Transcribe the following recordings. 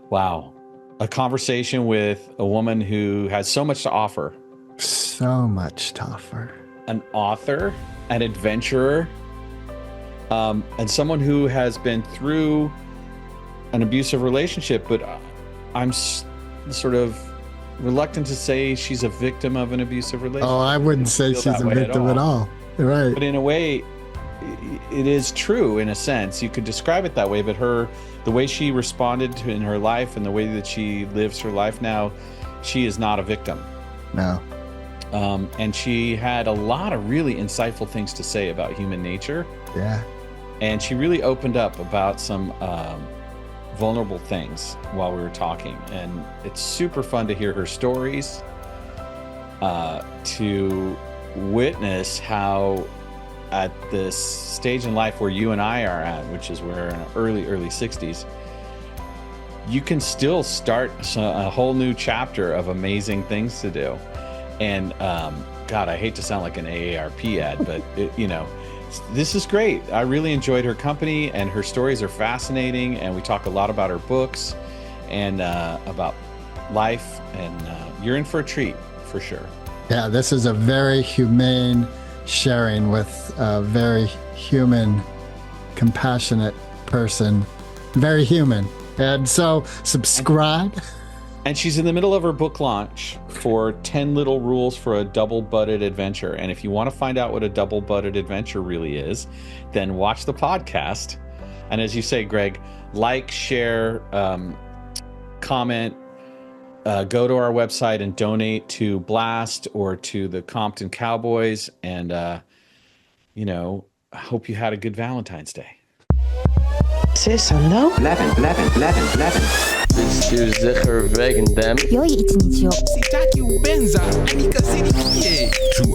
Wow. A conversation with a woman who has so much to offer. So much to offer. An author, an adventurer, and someone who has been through an abusive relationship, but I'm sort of reluctant to say she's a victim of an abusive relationship. Oh, I wouldn't say she's a victim at all. Right. But in a way, it is true in a sense. You could describe it that way, but the way she responded to in her life and the way that she lives her life now, she is not a victim. No. And she had a lot of really insightful things to say about human nature. Yeah. And she really opened up about some vulnerable things while we were talking. And it's super fun to hear her stories, to witness how at this stage in life where you and I are at, which is we're in our early 60s, you can still start a whole new chapter of amazing things to do. And God, I hate to sound like an AARP ad, but this is great. I really enjoyed her company, and her stories are fascinating. And we talk a lot about her books and about life. And you're in for a treat for sure. Yeah, this is a very humane sharing with a very human, compassionate person. Very human. And so subscribe. And she's in the middle of her book launch for 10 Little Rules for a Double-Butted Adventure. And if you want to find out what a double-butted adventure really is, then watch the podcast. And as you say, Greg, like, share, comment, go to our website and donate to Blast or to the Compton Cowboys. And, I hope you had a good Valentine's Day. Say something, no? 11. Bestuur zeker wegen them. Two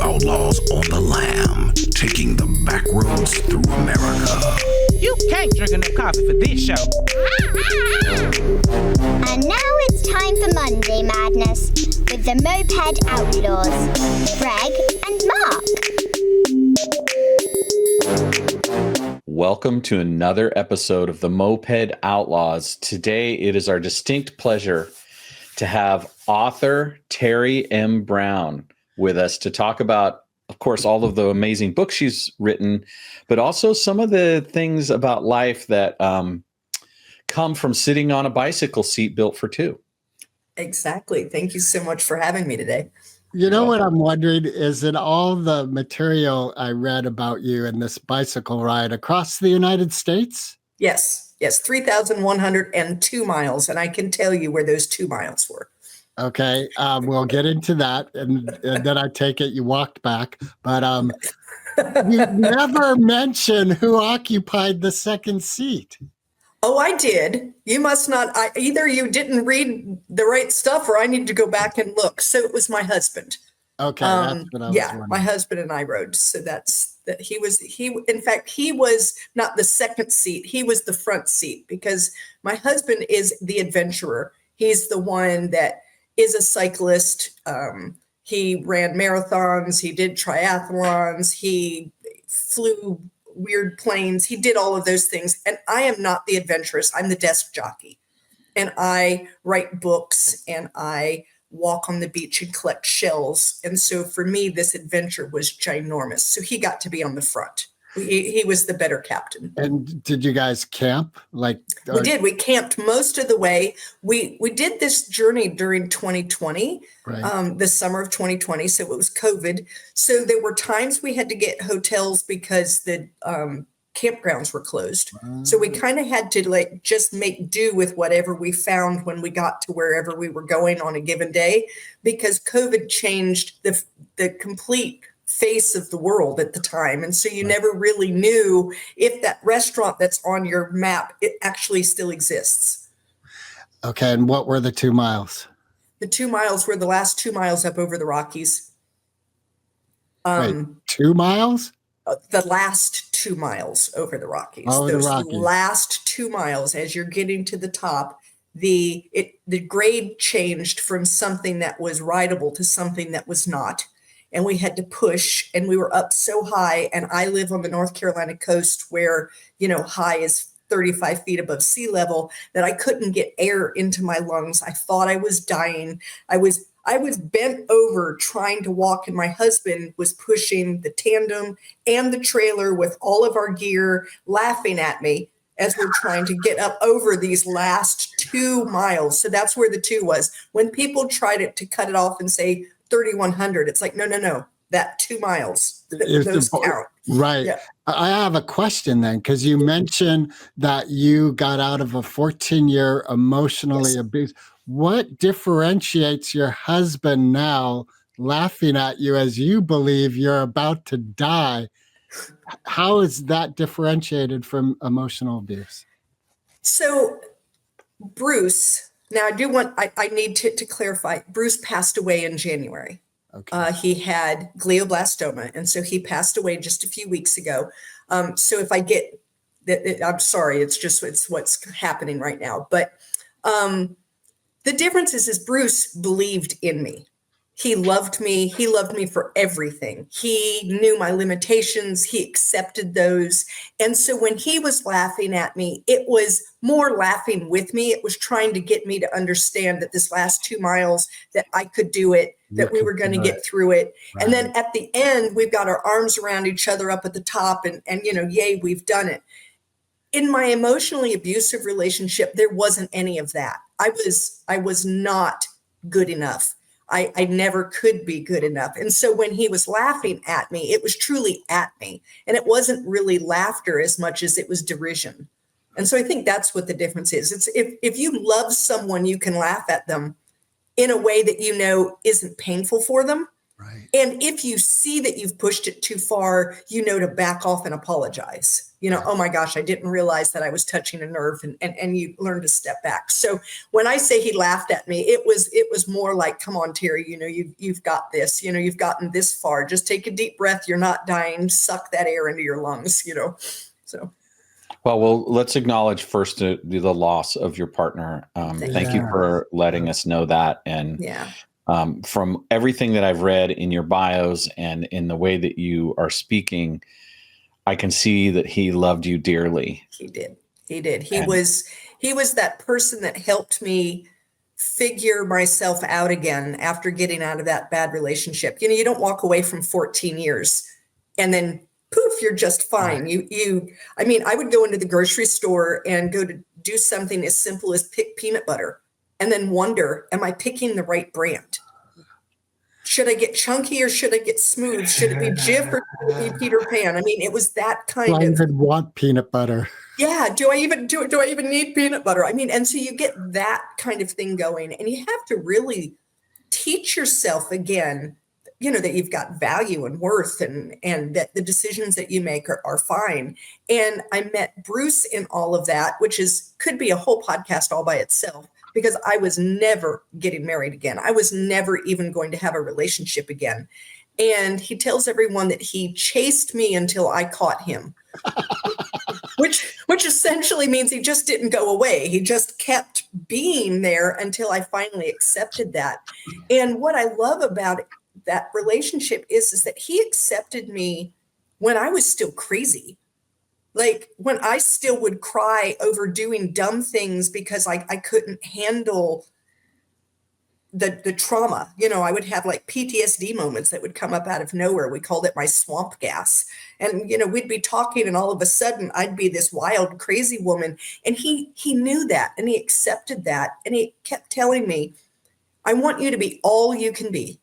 outlaws on the lam, taking the back roads through America. You can't drink enough coffee for this show. And now it's time for Monday Madness with the Moped Outlaws, Greg and Mark. Welcome to another episode of the Moped Outlaws. Today, it is our distinct pleasure to have author Teri M. Brown with us to talk about, of course, all of the amazing books she's written, but also some of the things about life that come from sitting on a bicycle seat built for two. Exactly. Thank you so much for having me today. You know what I'm wondering is in all the material I read about you in this bicycle ride across the United States? Yes, 3,102 miles. And I can tell you where those 2 miles were. Okay, we'll get into that. And then I take it you walked back. But you never mention who occupied the second seat. Oh, I did. You must not. Either you didn't read the right stuff or I need to go back and look. So it was my husband. Okay. That's what I was wondering. My husband and I rode. So that's that. In fact, he was not the second seat. He was the front seat because my husband is the adventurer. He's the one that is a cyclist. He ran marathons. He did triathlons. He flew weird planes. He did all of those things. And I am not the adventurous. I'm the desk jockey. And I write books and I walk on the beach and collect shells. And so for me, this adventure was ginormous. So he got to be on the front. He was the better captain. And did you guys camp? We did. We camped most of the way. We did this journey during 2020, right. The summer of 2020. So it was COVID. So there were times we had to get hotels because the campgrounds were closed. Wow. So we kind of had to just make do with whatever we found when we got to wherever we were going on a given day, because COVID changed the complete face of the world at the time. And so you never really knew if that restaurant that's on your map, it actually still exists. Okay. And what were the 2 miles? The 2 miles were the last 2 miles up over the Rockies. Wait, 2 miles? The last 2 miles over the Rockies. Oh, those the Rockies. Last 2 miles, as you're getting to the top, the grade changed from something that was rideable to something that was not. And we had to push, and we were up so high. And I live on the North Carolina coast where, high is 35 feet above sea level, that I couldn't get air into my lungs. I thought I was dying. I was bent over trying to walk, and my husband was pushing the tandem and the trailer with all of our gear, laughing at me as we're trying to get up over these last 2 miles. So that's where the 2 was. When people tried to cut it off and say 3,100, it's like, no, that 2 miles, those count. Right. Yeah. I have a question then, because you mentioned that you got out of a 14-year emotionally abused. What differentiates your husband now laughing at you as you believe you're about to die? How is that differentiated from emotional abuse? So Bruce, now I need to clarify, Bruce passed away in January. Okay. He had glioblastoma, and so he passed away just a few weeks ago. So if I get that, I'm sorry, it's what's happening right now. But the difference is Bruce believed in me. He loved me. He loved me for everything. He knew my limitations. He accepted those. And so when he was laughing at me, it was more laughing with me. It was trying to get me to understand that this last 2 miles, that I could do it, that we were going to get through it. Right. And then at the end, we've got our arms around each other up at the top, and yay, we've done it. In my emotionally abusive relationship, there wasn't any of that. I was not good enough. I never could be good enough. And so when he was laughing at me, it was truly at me. And it wasn't really laughter as much as it was derision. And so I think that's what the difference is. It's if you love someone, you can laugh at them in a way that isn't painful for them. Right. And if you see that you've pushed it too far, to back off and apologize. Oh my gosh, I didn't realize that I was touching a nerve, and you learn to step back. So when I say he laughed at me, it was more like, come on, Teri, you've got this, you've gotten this far. Just take a deep breath. You're not dying. Suck that air into your lungs, so. Well, let's acknowledge first the loss of your partner. Thank you for letting us know that. And from everything that I've read in your bios and in the way that you are speaking, I can see that he loved you dearly. He did. He was that person that helped me figure myself out again after getting out of that bad relationship. You don't walk away from 14 years and then poof, you're just fine. Right. I would go into the grocery store and go to do something as simple as pick peanut butter and then wonder, am I picking the right brand? Should I get chunky or should I get smooth? Should it be Jif or should it be Peter Pan? It was that kind of. I even want peanut butter. Yeah. Do I even need peanut butter? And so you get that kind of thing going, and you have to really teach yourself again, that you've got value and worth, and that the decisions that you make are fine. And I met Bruce in all of that, which could be a whole podcast all by itself. Because I was never getting married again. I was never even going to have a relationship again. And he tells everyone that he chased me until I caught him, which essentially means he just didn't go away. He just kept being there until I finally accepted that. And what I love about that relationship is that he accepted me when I was still crazy. Like when I still would cry over doing dumb things because I couldn't handle the trauma. I would have like PTSD moments that would come up out of nowhere. We called it my swamp gas. And, we'd be talking and all of a sudden I'd be this wild, crazy woman. And he knew that and he accepted that. And he kept telling me, I want you to be all you can be.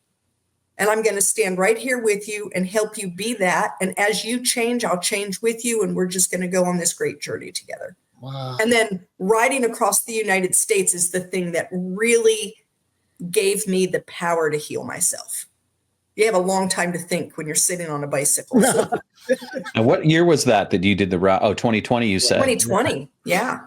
And I'm going to stand right here with you and help you be that. And as you change, I'll change with you. And we're just going to go on this great journey together. Wow. And then riding across the United States is the thing that really gave me the power to heal myself. You have a long time to think when you're sitting on a bicycle. So. And what year was that you did the route? Oh, 2020, you said. 2020. Yeah.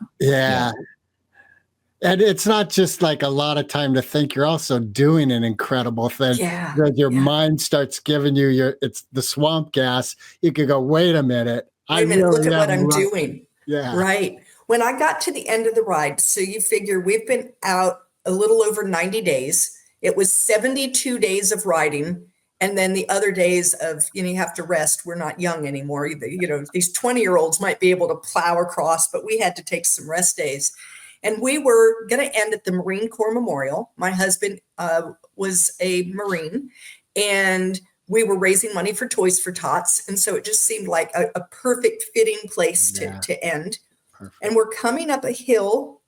And it's not just like a lot of time to think. You're also doing an incredible thing. Yeah. Your mind starts giving you it's the swamp gas. You could go, wait a minute. Look at what I'm doing. Yeah. Right. When I got to the end of the ride, so you figure we've been out a little over 90 days. It was 72 days of riding. And then the other days of, you have to rest. We're not young anymore. These 20-year-olds might be able to plow across, but we had to take some rest days. And we were going to end at the Marine Corps Memorial. My husband was a Marine, and we were raising money for Toys for Tots. And so it just seemed like a perfect fitting place to end. Perfect. And we're coming up a hill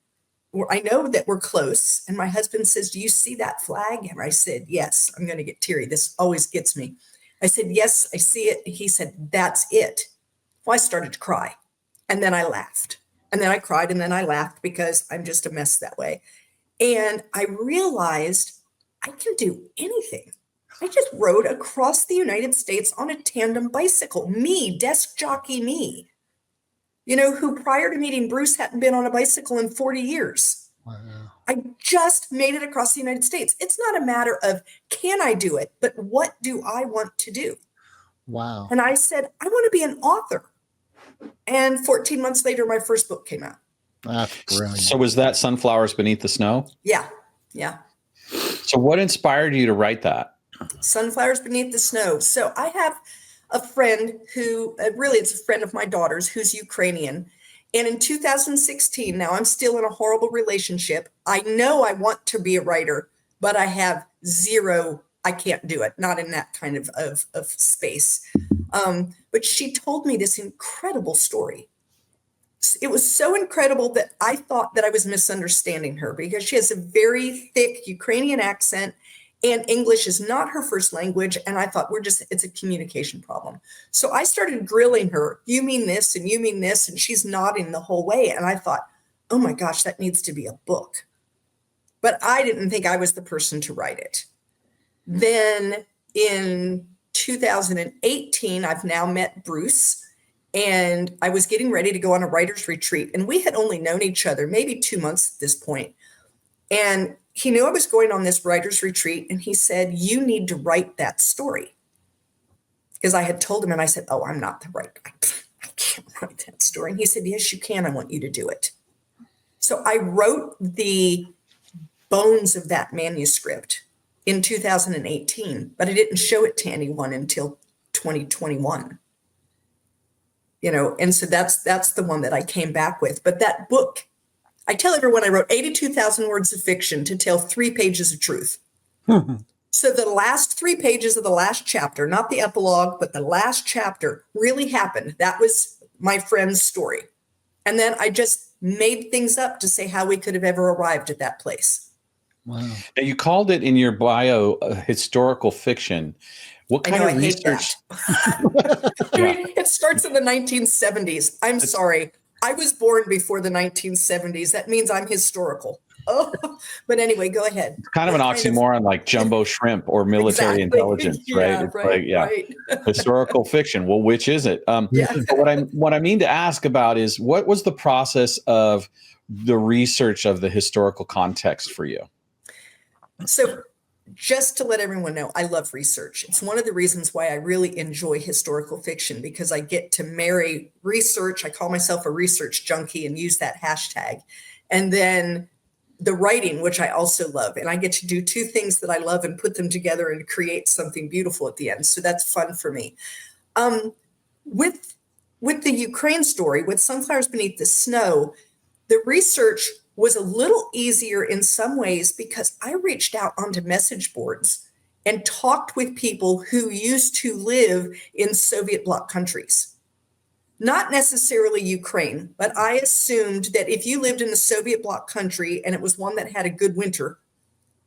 where I know that we're close. And my husband says, "Do you see that flag?" And I said, "Yes." I'm going to get teary. This always gets me. I said, "Yes, I see it." He said, "That's it." Well, I started to cry. And then I laughed. And then I cried. And then I laughed because I'm just a mess that way. And I realized I can do anything. I just rode across the United States on a tandem bicycle. Me, desk jockey me, who prior to meeting Bruce hadn't been on a bicycle in 40 years. Wow. I just made it across the United States. It's not a matter of can I do it, but what do I want to do? Wow. And I said, I want to be an author. And 14 months later, my first book came out. That's brilliant. So was that Sunflowers Beneath the Snow? Yeah. Yeah. So what inspired you to write that? Sunflowers Beneath the Snow. So I have a friend who really it's a friend of my daughter's who's Ukrainian. And in 2016, now I'm still in a horrible relationship. I know I want to be a writer, but I have zero, I can't do it. Not in that kind of space. But she told me this incredible story. It was so incredible that I thought that I was misunderstanding her because she has a very thick Ukrainian accent and English is not her first language. And I thought it's a communication problem. So I started grilling her. You mean this and you mean this. And she's nodding the whole way. And I thought, oh my gosh, that needs to be a book. But I didn't think I was the person to write it. Then in 2018, I've now met Bruce. And I was getting ready to go on a writer's retreat. And we had only known each other maybe 2 months at this point. And he knew I was going on this writer's retreat. And he said, "You need to write that story." Because I had told him and I said, "Oh, I'm not the right guy. I can't write that story." And he said, "Yes, you can. I want you to do it." So I wrote the bones of that manuscript in 2018, but I didn't show it to anyone until 2021. And so that's the one that I came back with. But that book, I tell everyone I wrote 82,000 words of fiction to tell 3 pages of truth. So the last 3 pages of the last chapter, not the epilogue, but the last chapter really happened. That was my friend's story. And then I just made things up to say how we could have ever arrived at that place. Wow. Now you called it in your bio historical fiction. What kind of research? It starts in the 1970s. I'm sorry. I was born before the 1970s. That means I'm historical. Oh, but anyway, go ahead. It's kind of an oxymoron, like jumbo shrimp or military intelligence, right? It's right. Historical fiction. Well, which is it? But what I mean to ask about is what was the process of the research of the historical context for you? So just to let everyone know, I love research. It's one of the reasons why I really enjoy historical fiction, because I get to marry research. I call myself a research junkie and use that hashtag. And then the writing, which I also love. And I get to do 2 things that I love and put them together and create something beautiful at the end. So that's fun for me. With the Ukraine story, with Sunflowers Beneath the Snow, the research was a little easier in some ways because I reached out onto message boards and talked with people who used to live in Soviet bloc countries. Not necessarily Ukraine, but I assumed that if you lived in a Soviet bloc country and it was one that had a good winter,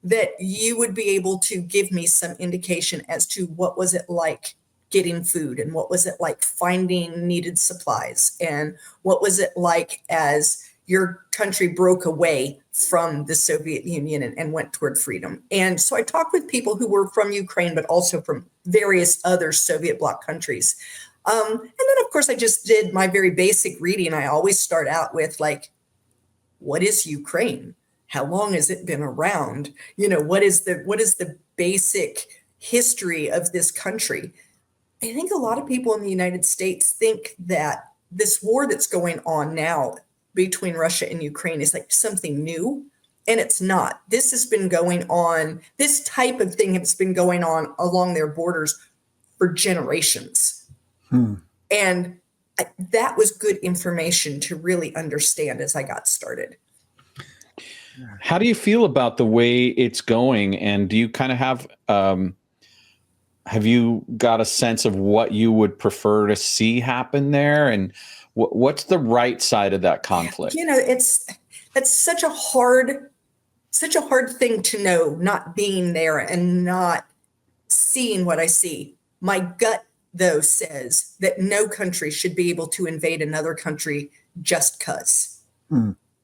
that you would be able to give me some indication as to what was it like getting food and what was it like finding needed supplies and what was it like as your country broke away from the Soviet Union and went toward freedom. And so I talked with people who were from Ukraine, but also from various other Soviet bloc countries. And then, of course, I just did my very basic reading. I always start out with, like, what is Ukraine? How long has it been around? What is the basic history of this country? I think a lot of people in the United States think that this war that's going on now between Russia and Ukraine is like something new. And it's not. This has been going on, this type of thing has been going on along their borders for generations. And that was good information to really understand as I got started. How do you feel about the way it's going? And do you kind of have you got a sense of what you would prefer to see happen there? And what's the right side of that conflict? You know, it's such a hard thing to know, not being there and not seeing what I see. My gut, though, says that no country should be able to invade another country just because.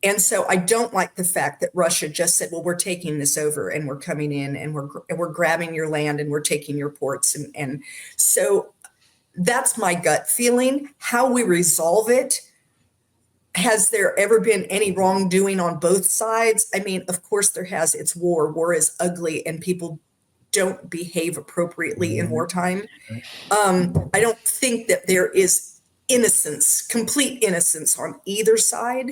And so I don't like the fact that Russia just said, well, we're taking this over and we're coming in and we're grabbing your land and we're taking your ports. And so that's my gut feeling. How we resolve it, has there ever been any wrongdoing on both sides? I mean, of course there has. It's war. War is ugly and people don't behave appropriately in wartime. I don't think that there is innocence, complete innocence on either side.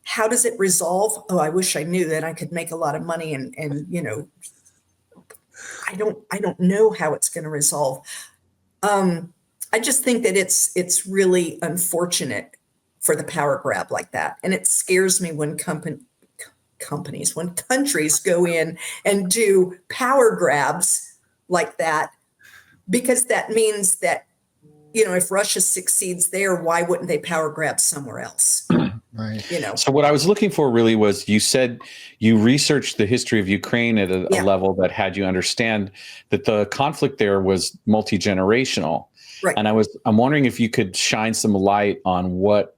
How does it resolve? Oh, I wish I knew that I could make a lot of money and you know, I don't know how it's going to resolve. I just think that it's really unfortunate for the power grab like that. And it scares me when when countries go in and do power grabs like that, because that means that, you know, if Russia succeeds there, why wouldn't they power grab somewhere else? Right. You know. So what I was looking for really was, you said you researched the history of Ukraine at a level that had you understand that the conflict there was multi-generational. Right. And I'm wondering if you could shine some light on what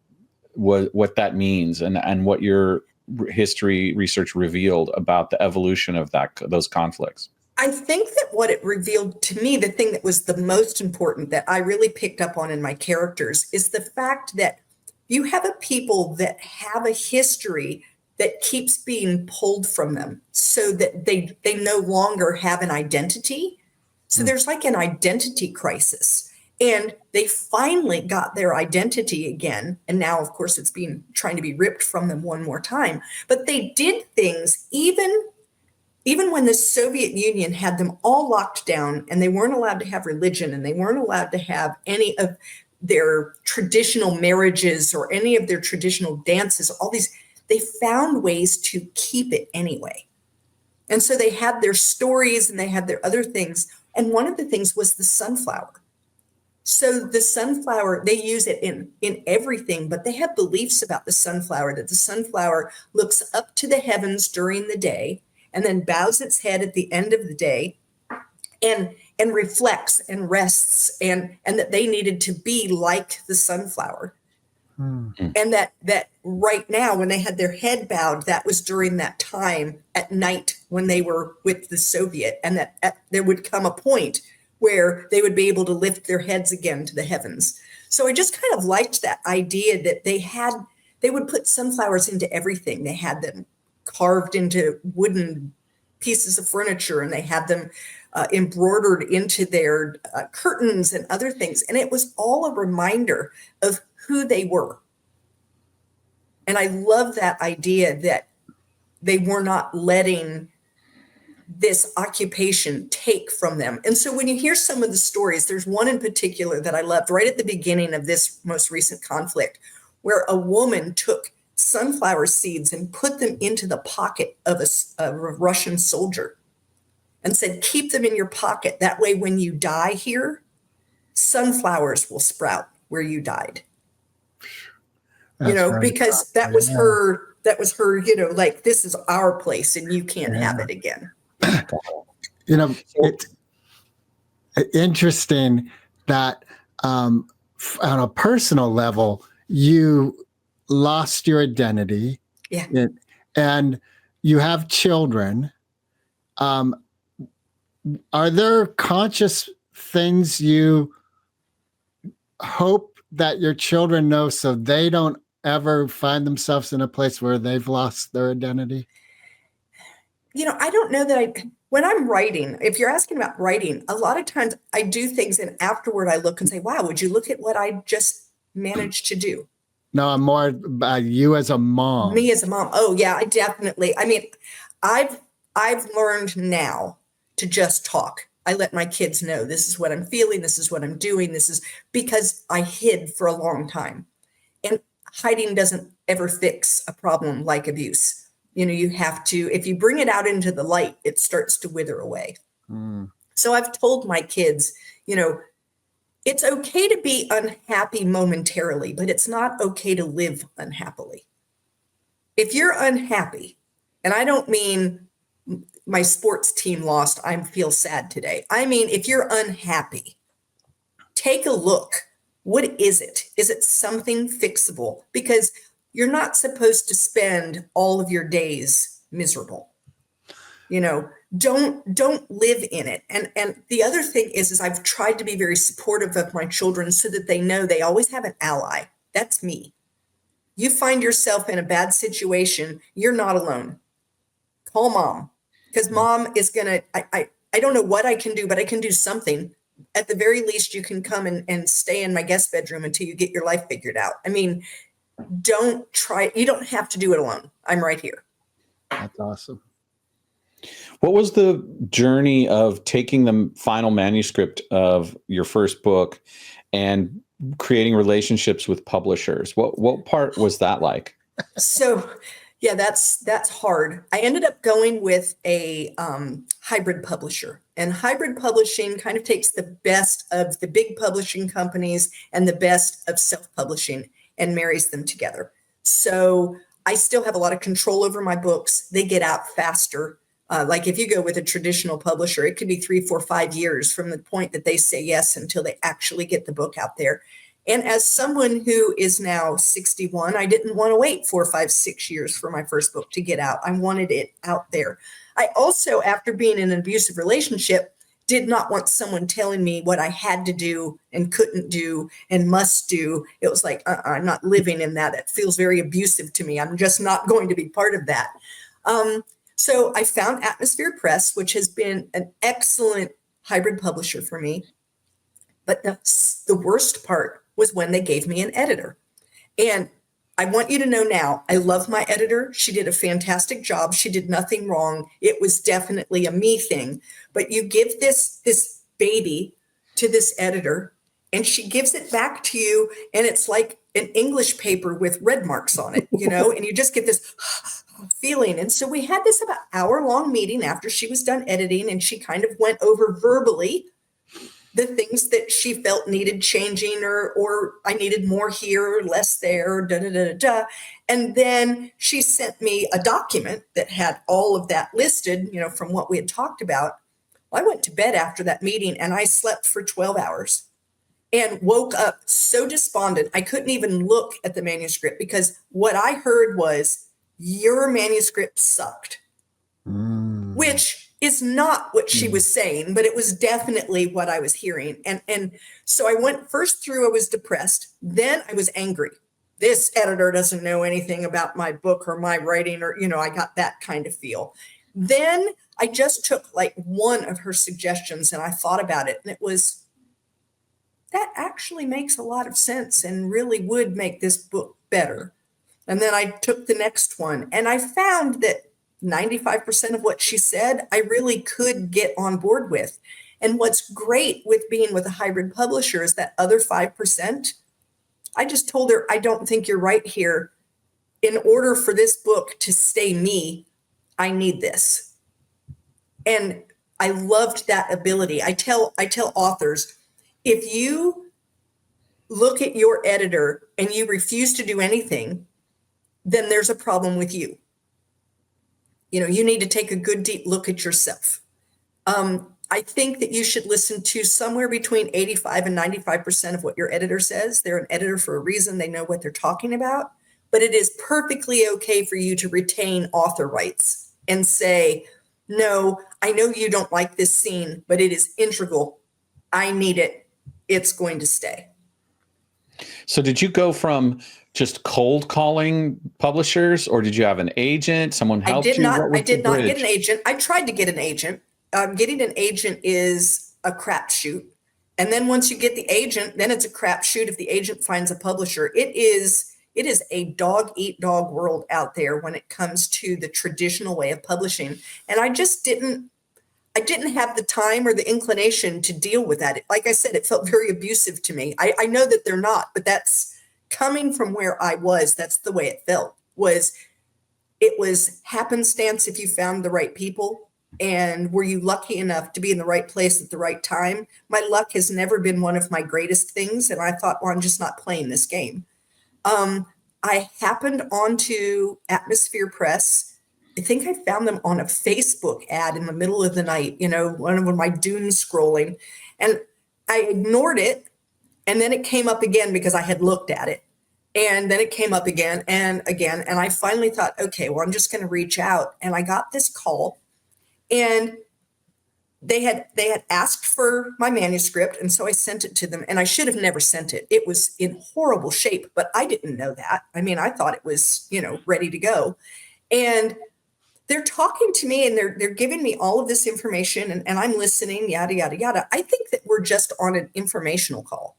that means and what your history research revealed about the evolution of those conflicts. I think that what it revealed to me, the thing that was the most important that I really picked up on in my characters, is the fact that you have a people that have a history that keeps being pulled from them so that they no longer have an identity. So there's like an identity crisis. And they finally got their identity again. And now, of course, it's trying to be ripped from them one more time. But they did things even when the Soviet Union had them all locked down and they weren't allowed to have religion and they weren't allowed to have any of their traditional marriages or any of their traditional dances, they found ways to keep it anyway. And so they had their stories and they had their other things. And one of the things was the sunflower. So the sunflower, they use it in everything, but they have beliefs about the sunflower, that the sunflower looks up to the heavens during the day and then bows its head at the end of the day and reflects and rests, and that they needed to be like the sunflower. And that right now, when they had their head bowed, that was during that time at night when they were with the Soviet, and that there would come a point where they would be able to lift their heads again to the heavens. So I just kind of liked that idea that they would put sunflowers into everything. They had them carved into wooden pieces of furniture, and they had them embroidered into their curtains and other things. And it was all a reminder of who they were. And I love that idea that they were not letting this occupation take from them. And so when you hear some of the stories, there's one in particular that I loved right at the beginning of this most recent conflict, where a woman took sunflower seeds and put them into the pocket of a Russian soldier and said, keep them in your pocket. That way, when you die here, sunflowers will sprout where you died. That's because that was her, like, this is our place and you can't have it again. It's interesting that on a personal level, you lost your identity. Yeah. And you have children. Are there conscious things you hope that your children know so they don't ever find themselves in a place where they've lost their identity? I don't know that when I'm writing, if you're asking about writing, a lot of times I do things and afterward I look and say, wow, would you look at what I just managed to do? No, I'm more you as a mom. Me as a mom. Oh yeah, I definitely. I mean, I've learned now to just talk. I let my kids know this is what I'm feeling, this is what I'm doing, this is because I hid for a long time. And hiding doesn't ever fix a problem like abuse. You have to, if you bring it out into the light, it starts to wither away. So I've told my kids, it's okay to be unhappy momentarily, but it's not okay to live unhappily. If you're unhappy, and I don't mean my sports team lost, I feel sad today. I mean, if you're unhappy, take a look. What is it? Is it something fixable? Because you're not supposed to spend all of your days miserable. Don't live in it. And the other thing is I've tried to be very supportive of my children so that they know they always have an ally. That's me. You find yourself in a bad situation, you're not alone. Call mom, because mom is gonna, I don't know what I can do, but I can do something. At the very least, you can come and stay in my guest bedroom until you get your life figured out. I mean, you don't have to do it alone. I'm right here. That's awesome. What was the journey of taking the final manuscript of your first book and creating relationships with publishers? What part was that like? So, yeah, that's hard. I ended up going with a hybrid publisher, and hybrid publishing kind of takes the best of the big publishing companies and the best of self-publishing and marries them together. So I still have a lot of control over my books. They get out faster. Like if you go with a traditional publisher, it could be 3, 4, 5 years from the point that they say yes until they actually get the book out there. And as someone who is now 61, I didn't want to wait 4, 5, 6 years for my first book to get out. I wanted it out there. I also, after being in an abusive relationship, did not want someone telling me what I had to do and couldn't do and must do. It was like, I'm not living in that. It feels very abusive to me. I'm just not going to be part of that. So I found Atmosphere Press, which has been an excellent hybrid publisher for me. But the worst part was when they gave me an editor. And I want you to know now, I love my editor. She did a fantastic job. She did nothing wrong. It was definitely a me thing. But you give this baby to this editor, and she gives it back to you, and it's like an English paper with red marks on it, and you just get this feeling. And so we had this about hour-long meeting after she was done editing, and she kind of went over verbally the things that she felt needed changing, or I needed more here or less there, da, da, da, da, da. And then she sent me a document that had all of that listed, from what we had talked about. Well, I went to bed after that meeting and I slept for 12 hours and woke up so despondent. I couldn't even look at the manuscript because what I heard was, your manuscript sucked, which is not what she was saying, but it was definitely what I was hearing. And so I went first through, I was depressed. Then I was angry. This editor doesn't know anything about my book or my writing, or, I got that kind of feel. Then I just took like one of her suggestions and I thought about it. And it was, that actually makes a lot of sense and really would make this book better. And then I took the next one and I found that 95% of what she said, I really could get on board with. And what's great with being with a hybrid publisher is that other 5%, I just told her, I don't think you're right here. In order for this book to stay me, I need this. And I loved that ability. I tell authors, if you look at your editor and you refuse to do anything, then there's a problem with you. You need to take a good deep look at yourself. I think that you should listen to somewhere between 85 and 95% of what your editor says. They're an editor for a reason. They know what they're talking about. But it is perfectly okay for you to retain author rights and say, no, I know you don't like this scene, but it is integral. I need it. It's going to stay. So did you go from just cold calling publishers, or did you have an agent? Someone helped you? I did not get an agent. I tried to get an agent. Getting an agent is a crapshoot. And then once you get the agent, then it's a crapshoot if the agent finds a publisher. It is it is a dog eat dog world out there when it comes to the traditional way of publishing. And I didn't have the time or the inclination to deal with that. Like I said, it felt very abusive to me. I know that they're not, but that's coming from where I was. That's the way it felt. It was happenstance if you found the right people. And were you lucky enough to be in the right place at the right time? My luck has never been one of my greatest things. And I thought, well, I'm just not playing this game. I happened onto Atmosphere Press. I think I found them on a Facebook ad in the middle of the night, one of my doom scrolling. And I ignored it. And then it came up again because I had looked at it. And then it came up again and again. And I finally thought, okay, well, I'm just going to reach out. And I got this call. And they had asked for my manuscript. And so I sent it to them. And I should have never sent it. It was in horrible shape, but I didn't know that. I mean, I thought it was, ready to go. And they're talking to me and they're giving me all of this information and I'm listening, yada, yada, yada. I think that we're just on an informational call.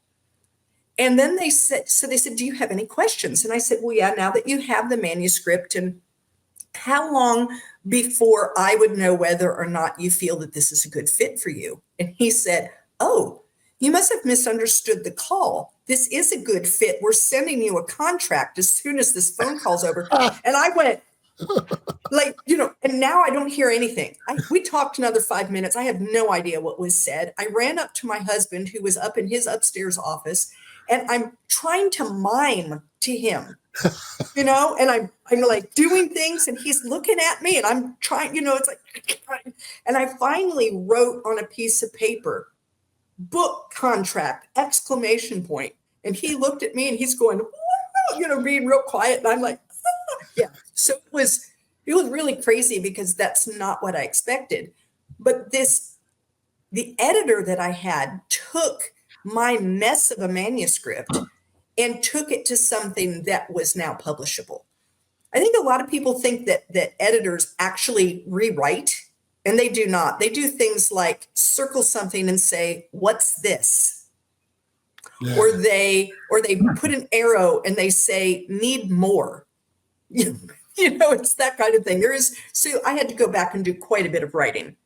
And then they said, do you have any questions? And I said, well, yeah, now that you have the manuscript, and how long before I would know whether or not you feel that this is a good fit for you? And he said, oh, you must have misunderstood the call. This is a good fit. We're sending you a contract as soon as this phone call's over. And I went, and now I don't hear anything. We talked another 5 minutes. I have no idea what was said. I ran up to my husband who was up in his upstairs office, and I'm trying to mime to him, and I'm like doing things and he's looking at me and I'm trying, it's like, and I finally wrote on a piece of paper, book contract, ! And he looked at me and he's going, being real quiet. And I'm like, yeah. So it was really crazy because that's not what I expected. But the editor that I had took my mess of a manuscript and took it to something that was now publishable. I think a lot of people think that editors actually rewrite, and they do not. They do things like circle something and say, what's this? Yeah. Or they put an arrow and they say, need more. It's that kind of thing. So I had to go back and do quite a bit of writing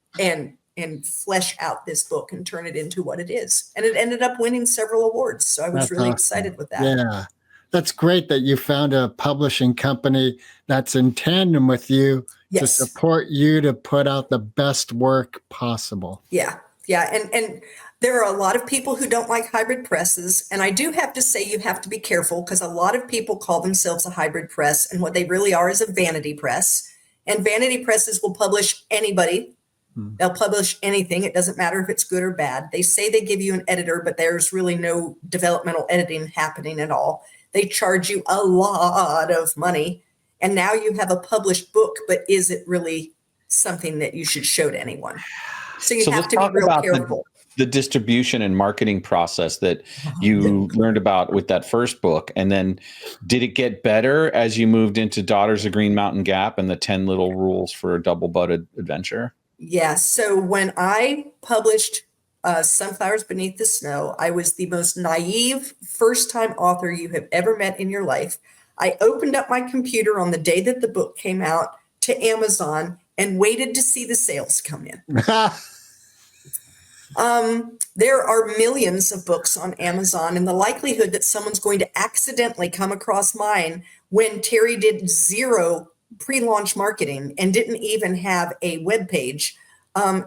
and flesh out this book and turn it into what it is. And it ended up winning several awards. So I was really excited with that. Yeah. That's great that you found a publishing company that's in tandem with you to support you to put out the best work possible. Yeah. Yeah. And there are a lot of people who don't like hybrid presses. And I do have to say you have to be careful because a lot of people call themselves a hybrid press. And what they really are is a vanity press. And vanity presses will publish anybody. They'll publish anything. It doesn't matter if it's good or bad. They say they give you an editor, but there's really no developmental editing happening at all. They charge you a lot of money. And now you have a published book, but is it really something that you should show to anyone? So you have to be real careful. The distribution and marketing process that you learned about with that first book. And then did it get better as you moved into Daughters of Green Mountain Gap and the 10 Little Rules for a Double-Butted Adventure? Yeah. So when I published Sunflowers Beneath the Snow, I was the most naive first-time author you have ever met in your life. I opened up my computer on the day that the book came out to Amazon and waited to see the sales come in. There are millions of books on Amazon, and the likelihood that someone's going to accidentally come across mine when Teri did zero pre-launch marketing and didn't even have a web page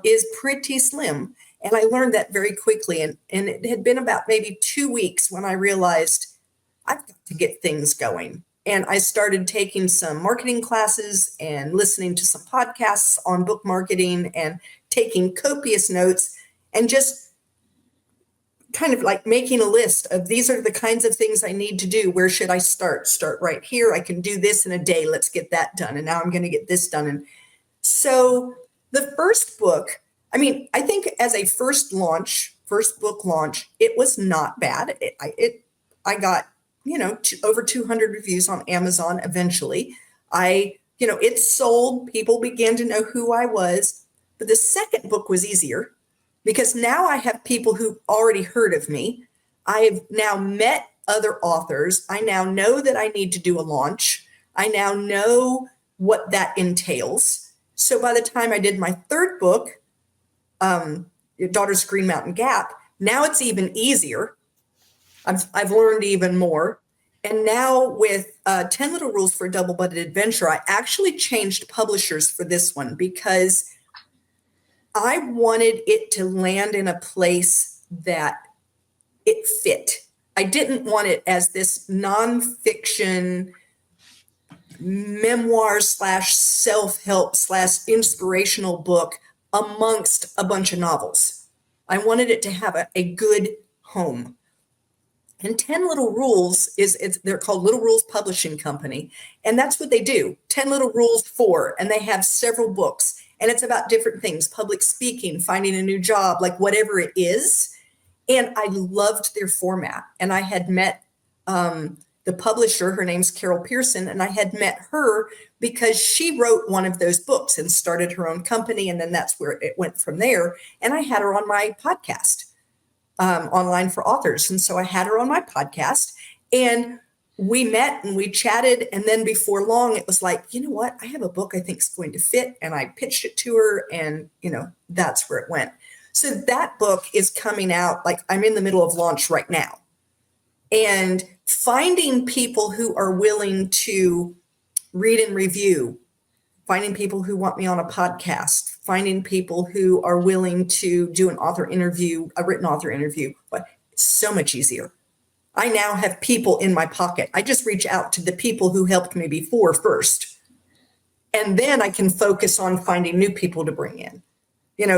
is pretty slim. And I learned that very quickly. And it had been about maybe 2 weeks when I realized I've got to get things going. And I started taking some marketing classes and listening to some podcasts on book marketing and taking copious notes and just kind of like making a list of these are the kinds of things I need to do. Where should I start? Start right here. I can do this in a day. Let's get that done. And now I'm going to get this done. And so the first book, I mean, I think as a first book launch, it was not bad. I got, over 200 reviews on Amazon eventually. It sold. People began to know who I was. But the second book was easier because now I have people who already heard of me. I've now met other authors. I now know that I need to do a launch. I now know what that entails. So by the time I did my third book, Your Daughter's Green Mountain Gap, now it's even easier. I've learned even more. And now with 10 Little Rules for a Double-Butted Adventure, I actually changed publishers for this one because I wanted it to land in a place that it fit. I didn't want it as this nonfiction memoir / self-help / inspirational book amongst a bunch of novels. I wanted it to have a good home. And 10 Little Rules they're called Little Rules Publishing Company. And that's what they do. 10 Little Rules for, and they have several books. And it's about different things, public speaking, finding a new job, like whatever it is. And I loved their format. And I had met the publisher, her name's Carol Pearson, and I had met her because she wrote one of those books and started her own company. And then that's where it went from there. And I had her on my podcast, Online for Authors. And so I had her on my podcast and we met and we chatted. And then before long, it was like, you know what? I have a book I think is going to fit. And I pitched it to her and, that's where it went. So that book is coming out, like I'm in the middle of launch right now. And finding people who are willing to read and review, finding people who want me on a podcast, finding people who are willing to do an author interview, a written author interview, but it's so much easier. I now have people in my pocket. I just reach out to the people who helped me before first. And then I can focus on finding new people to bring in.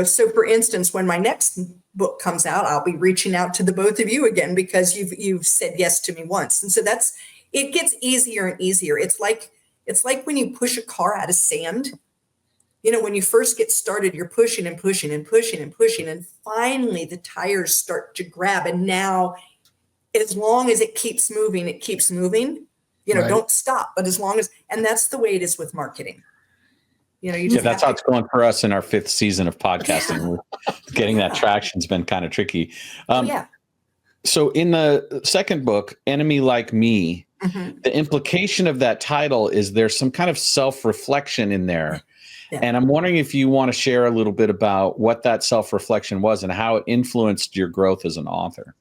So for instance, when my next book comes out, I'll be reaching out to the both of you again because you've said yes to me once. And so it gets easier and easier. It's like when you push a car out of sand. When you first get started, you're pushing and pushing and pushing and pushing. And finally the tires start to grab. And now as long as it keeps moving, it keeps moving. Right. Don't stop. But and that's the way it is with marketing. That's how it's going for us in our 5th season of podcasting. Yeah. Getting that traction's been kind of tricky. Yeah. So in the second book, Enemy Like Me, the implication of that title is there's some kind of self-reflection in there. Yeah. And I'm wondering if you want to share a little bit about what that self-reflection was and how it influenced your growth as an author.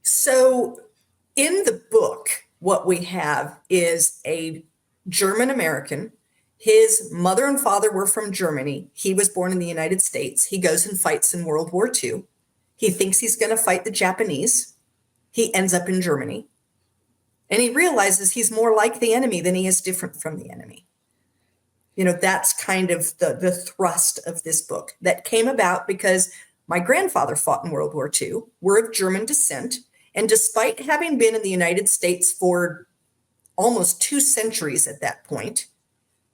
So in the book, what we have is a German American. His mother and father were from Germany. He was born in the United States. He goes and fights in World War II. He thinks he's going to fight the Japanese. He ends up in Germany. And he realizes he's more like the enemy than he is different from the enemy. That's kind of the thrust of this book that came about because my grandfather fought in World War II. We're of German descent. And despite having been in the United States for almost 2 centuries at that point,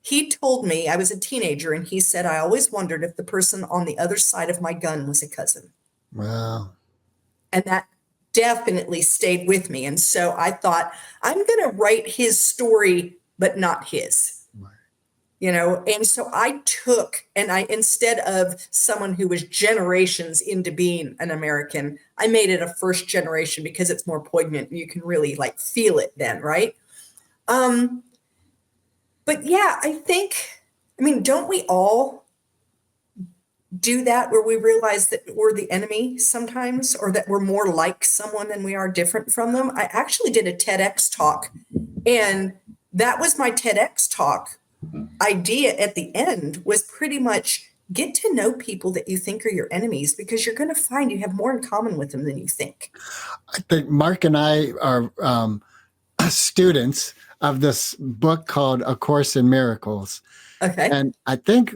he told me, I was a teenager, and he said, I always wondered if the person on the other side of my gun was a cousin. Wow. And that definitely stayed with me. And so I thought, I'm going to write his story, but not his. Right. And so I took, instead of someone who was generations into being an American, I made it a first generation because it's more poignant and you can really feel it then, right? But yeah, don't we all do that where we realize that we're the enemy sometimes or that we're more like someone than we are different from them? I actually did a TEDx talk, and that was my TEDx talk idea at the end was pretty much get to know people that you think are your enemies because you're going to find you have more in common with them than you think. I think Mark and I are students of this book called A Course in Miracles. Okay. And I think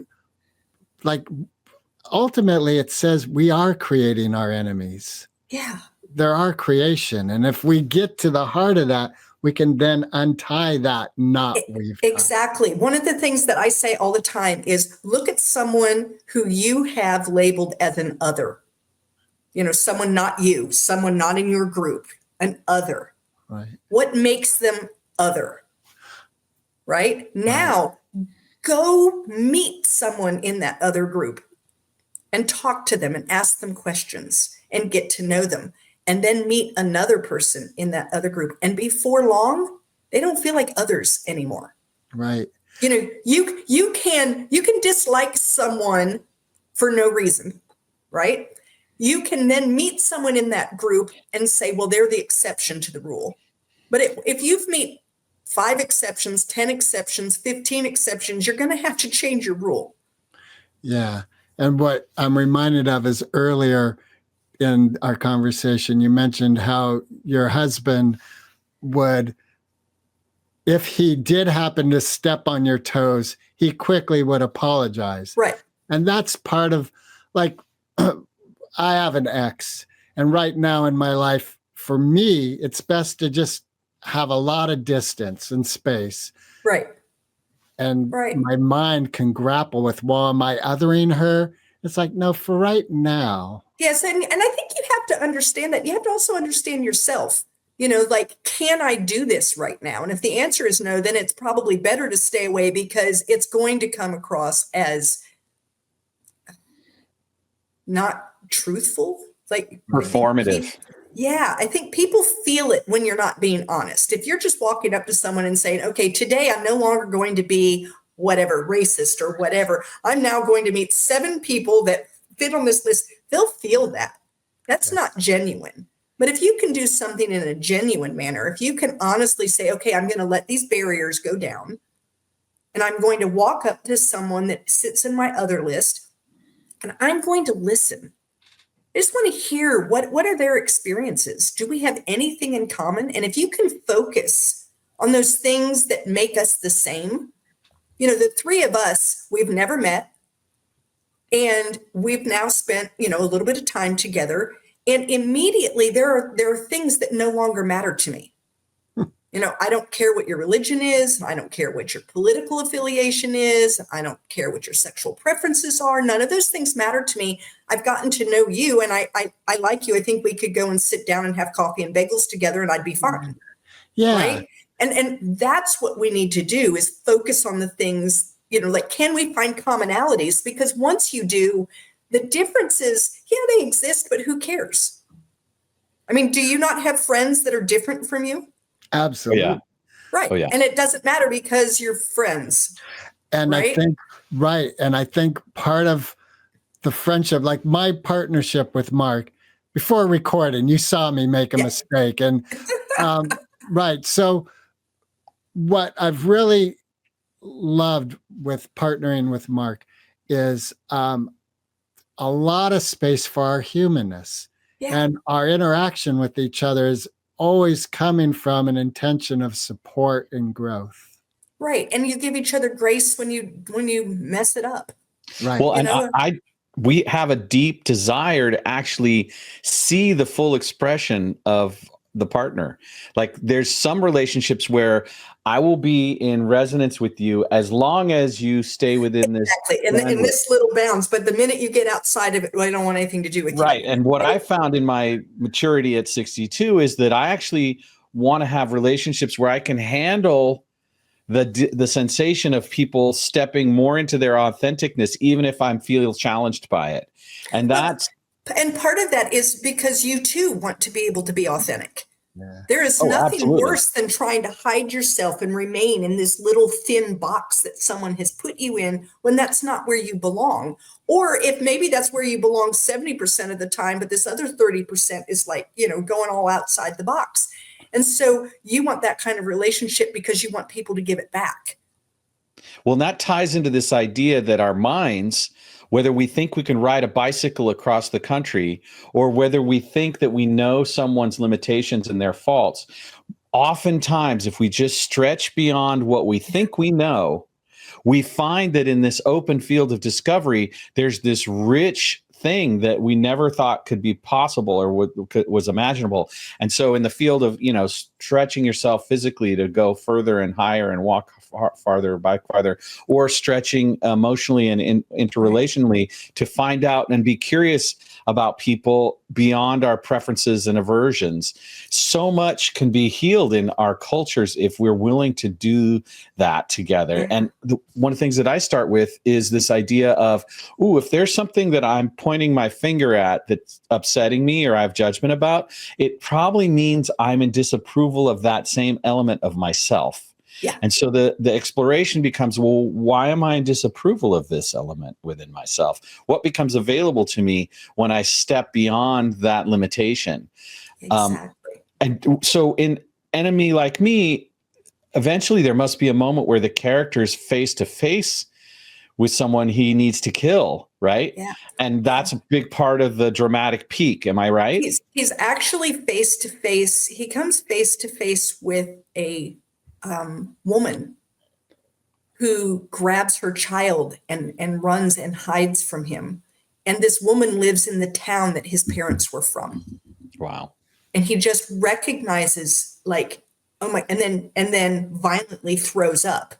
ultimately it says we are creating our enemies. Yeah. They're our creation. And if we get to the heart of that, we can then untie that knot we've got. Exactly. One of the things that I say all the time is look at someone who you have labeled as an other. Someone not you, someone not in your group, an other. Right. What makes them other? Right? Now, go meet someone in that other group and talk to them and ask them questions and get to know them. and then meet another person in that other group. And before long, they don't feel like others anymore. Right. You know, you can dislike someone for no reason, right? You can then meet someone in that group and say, well, they're the exception to the rule. But if you've met 5 exceptions, 10 exceptions, 15 exceptions, you're going to have to change your rule. Yeah. And what I'm reminded of is earlier in our conversation, you mentioned how your husband would, if he did happen to step on your toes, he quickly would apologize. Right. And that's part of, like, I have an ex. And right now in my life, for me, it's best to just have a lot of distance and space. Right. And Right. my mind can grapple with, well, am I othering her? It's like, no, for right now. Yes. And I think you have to understand that. You have to also understand yourself. You know, like, can I do this right now? And if the answer is no, then it's probably better to stay away, because it's going to come across as not truthful, like Performative. Yeah, I think people feel it when you're not being honest. If you're just walking up to someone and saying, okay, today I'm no longer going to be whatever, racist or whatever. I'm now going to meet 7 people that fit on this list. They'll feel that. That's not genuine. But if you can do something in a genuine manner, if you can honestly say, okay, I'm going to let these barriers go down, and I'm going to walk up to someone that sits in my other list, and I'm going to listen. I just want to hear what are their experiences? Do we have anything in common? And if you can focus on those things that make us the same, you know, the 3 of us, we've never met, and we've now spent, you know, a little bit of time together, and immediately there are things that no longer matter to me. You know, I don't care what your religion is. I don't care what your political affiliation is. I don't care what your sexual preferences are. None of those things matter to me. I've gotten to know you, and I like you. I think we could go and sit down and have coffee and bagels together, and I'd be fine. Yeah. Right. And that's what we need to do, is focus on the things, you know, like, can we find commonalities? Because once you do, the differences, yeah, they exist, but who cares? I mean, do you not have friends that are different from you? Absolutely. Yeah. Right. Oh, yeah. And it doesn't matter, because you're friends. And right? I think, right. And I think part of the friendship, like my partnership with Mark, before recording, you saw me make a mistake. And right. So what I've really loved with partnering with Mark is a lot of space for our humanness. Yeah. And our interaction with each other is always coming from an intention of support and growth. Right. And you give each other grace when you mess it up. Right. Well, You and know? we have a deep desire to actually see the full expression of the partner. Like, there's some relationships where I will be in resonance with you as long as you stay within this. Exactly. In this little bounds. But the minute you get outside of it, well, I don't want anything to do with you. Right. And what I found in my maturity at 62 is that I actually want to have relationships where I can handle the sensation of people stepping more into their authenticness, even if I feel challenged by it. And that's. And part of that is because you too want to be able to be authentic. Yeah. There is Oh, nothing absolutely. worse than trying to hide yourself and remain in this little thin box that someone has put you in, when that's not where you belong. Or if maybe that's where you belong 70% of the time, but this other 30% is like, you know, going all outside the box. And so you want that kind of relationship because you want people to give it back. Well, and that ties into this idea that our minds, whether we think we can ride a bicycle across the country, or whether we think that we know someone's limitations and their faults, oftentimes, if we just stretch beyond what we think we know, we find that in this open field of discovery, there's this rich thing that we never thought could be possible or was imaginable. And so in the field of, you know, stretching yourself physically to go further and higher and walk farther, bike farther, or stretching emotionally and interrelationally to find out and be curious about people beyond our preferences and aversions. So much can be healed in our cultures if we're willing to do that together. And one of the things that I start with is this idea of, if there's something that I'm pointing my finger at that's upsetting me or I have judgment about, it probably means I'm in disapproval of that same element of myself. Yeah. And so the exploration becomes, well, why am I in disapproval of this element within myself? What becomes available to me when I step beyond that limitation? Exactly. And so in Enemy Like Me, eventually there must be a moment where the character is face to face with someone he needs to kill, right? Yeah. And that's a big part of the dramatic peak. Am I right? He's actually face to face. He comes face to face with a woman who grabs her child and runs and hides from him. And this woman lives in the town that his parents were from. Wow. And he just recognizes, like, oh my, and then violently throws up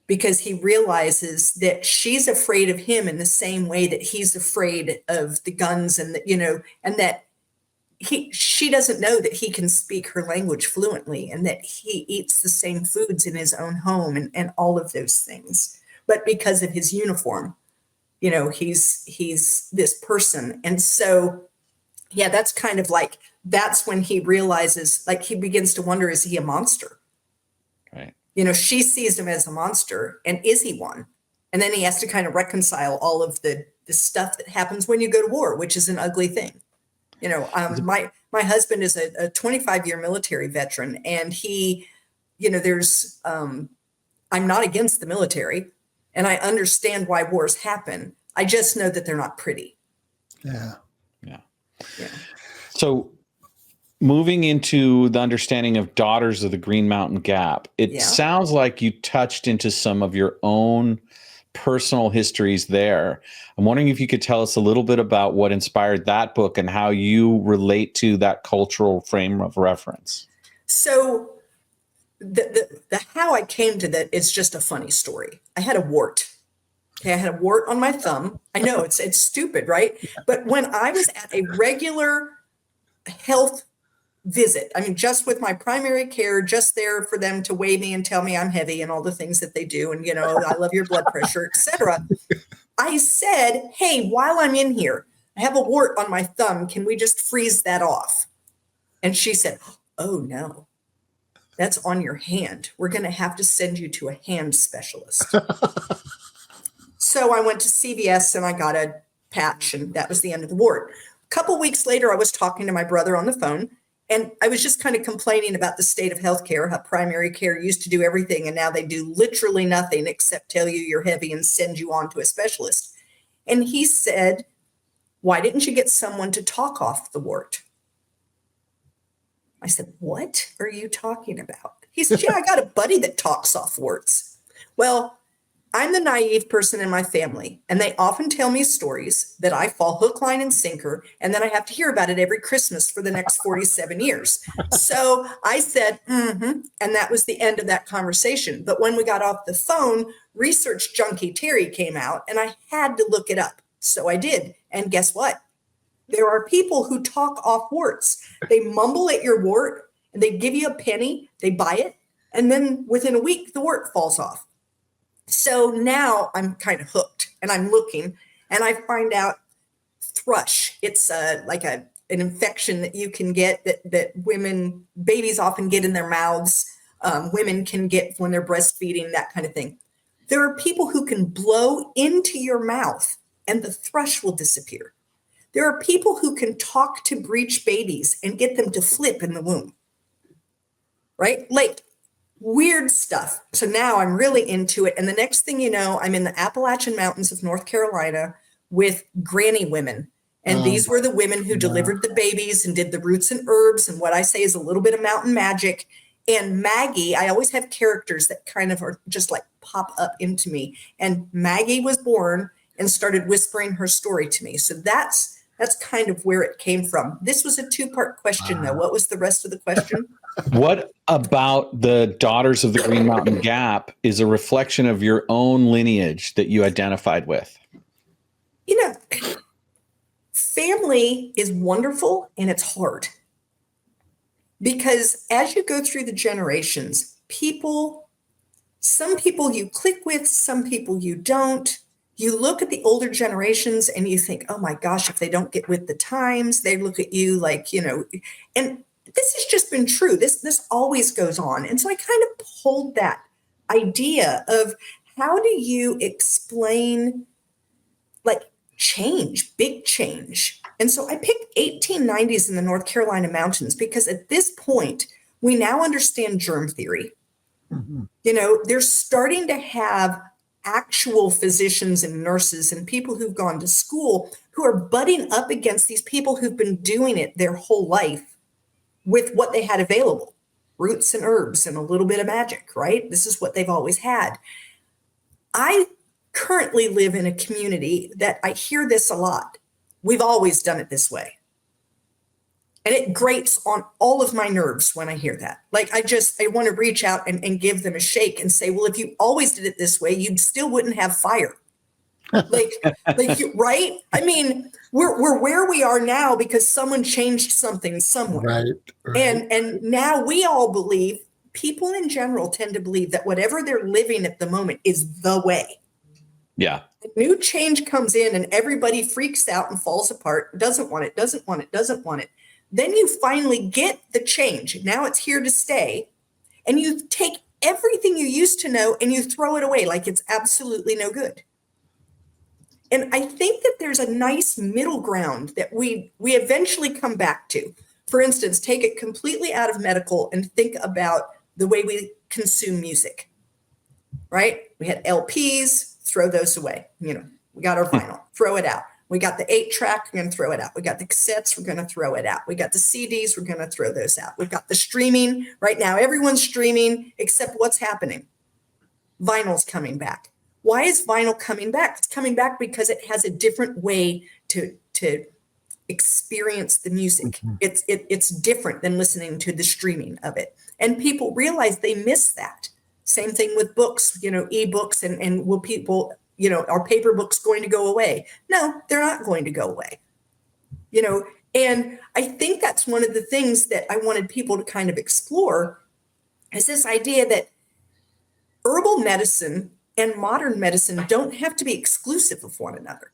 because he realizes that she's afraid of him in the same way that he's afraid of the guns and and that she doesn't know that he can speak her language fluently and that he eats the same foods in his own home and all of those things. But because of his uniform, he's this person. And so, yeah, that's kind of like, that's when he realizes, like, he begins to wonder, is he a monster? Right. She sees him as a monster, and is he one? And then he has to kind of reconcile all of the stuff that happens when you go to war, which is an ugly thing. My husband is a 25-year military veteran, and he, there's, I'm not against the military, and I understand why wars happen. I just know that they're not pretty. Yeah. Yeah. Yeah. So moving into the understanding of Daughters of the Green Mountain Gap, it sounds like you touched into some of your own personal histories there. I'm wondering if you could tell us a little bit about what inspired that book and how you relate to that cultural frame of reference. So the how I came to that is just a funny story. I had a wart. Okay, I had a wart on my thumb. I know it's stupid, right? But when I was at a regular health visit, I mean, just with my primary care, just there for them to weigh me and tell me I'm heavy and all the things that they do, and I love your blood pressure, etc. I said, hey, while I'm in here, I have a wart on my thumb. Can we just freeze that off? And she said, oh no, that's on your hand. We're going to have to send you to a hand specialist. So I went to CVS and I got a patch, and that was the end of the wart. A couple weeks later, I was talking to my brother on the phone, and I was just kind of complaining about the state of healthcare, how primary care used to do everything, and now they do literally nothing except tell you you're heavy and send you on to a specialist. And he said, why didn't you get someone to talk off the wart? I said, what are you talking about? He said, yeah, I got a buddy that talks off warts. Well, I'm the naive person in my family, and they often tell me stories that I fall hook, line, and sinker, and then I have to hear about it every Christmas for the next 47 years. So I said, and that was the end of that conversation. But when we got off the phone, research junkie Teri came out, and I had to look it up. So I did. And guess what? There are people who talk off warts. They mumble at your wart, and they give you a penny, they buy it, and then within a week, the wart falls off. So now I'm kind of hooked, and I'm looking, and I find out thrush. It's like an infection that you can get that babies often get in their mouths. Women can get when they're breastfeeding, that kind of thing. There are people who can blow into your mouth and the thrush will disappear. There are people who can talk to breech babies and get them to flip in the womb, right? Like, weird stuff. So now I'm really into it. And the next thing you know, I'm in the Appalachian Mountains of North Carolina with granny women. And these were the women who delivered the babies and did the roots and herbs and what I say is a little bit of mountain magic. And Maggie, I always have characters that kind of are just like pop up into me. And Maggie was born and started whispering her story to me. So that's kind of where it came from. This was a 2-part question, though. What was the rest of the question? What about the Daughters of the Green Mountain Gap is a reflection of your own lineage that you identified with? Family is wonderful and it's hard. Because as you go through the generations, some people you click with, some people you don't. you look at the older generations and you think, oh my gosh, if they don't get with the times, they look at you like, and this has just been true. This always goes on. And so I kind of pulled that idea of how do you explain like change, big change. And so I picked 1890s in the North Carolina mountains because at this point, we now understand germ theory. They're starting to have actual physicians and nurses and people who've gone to school who are butting up against these people who've been doing it their whole life with what they had available, roots and herbs and a little bit of magic, right? This is what they've always had. I currently live in a community that I hear this a lot. We've always done it this way. And it grates on all of my nerves when I hear that. Like, I want to reach out and give them a shake and say, well, if you always did it this way, you still wouldn't have fire. Right? I mean, we're where we are now because someone changed something somewhere. Right. And now we all believe, people in general tend to believe that whatever they're living at the moment is the way. Yeah. A new change comes in and everybody freaks out and falls apart, doesn't want it, doesn't want it, doesn't want it. Then you finally get the change. Now it's here to stay. And you take everything you used to know and you throw it away like it's absolutely no good. And I think that there's a nice middle ground that we eventually come back to. For instance, take it completely out of medical and think about the way we consume music, right? We had LPs, throw those away. We got our vinyl, throw it out. We got the 8-track, we're going to throw it out. We got the cassettes, we're going to throw it out. We got the CDs, we're going to throw those out. We've got the streaming. Right now, everyone's streaming, except what's happening? Vinyl's coming back. Why is vinyl coming back? It's coming back because it has a different way to experience the music. It's different than listening to the streaming of it. And people realize they miss that. Same thing with books, ebooks, and will people... are paper books going to go away? No, they're not going to go away. And I think that's one of the things that I wanted people to kind of explore is this idea that herbal medicine and modern medicine don't have to be exclusive of one another.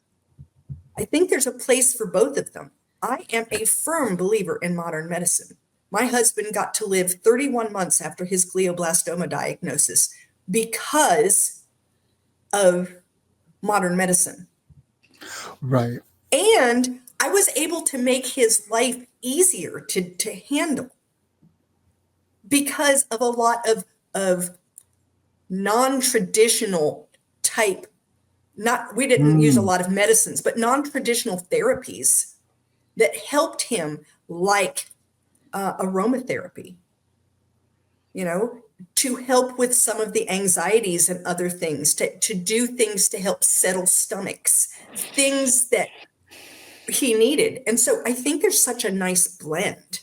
I think there's a place for both of them. I am a firm believer in modern medicine. My husband got to live 31 months after his glioblastoma diagnosis because of modern medicine. Right. And I was able to make his life easier to handle because of a lot of non-traditional type, we didn't use a lot of medicines, but non-traditional therapies that helped him, like aromatherapy, to help with some of the anxieties and other things, to do things to help settle stomachs, things that he needed. And so I think there's such a nice blend.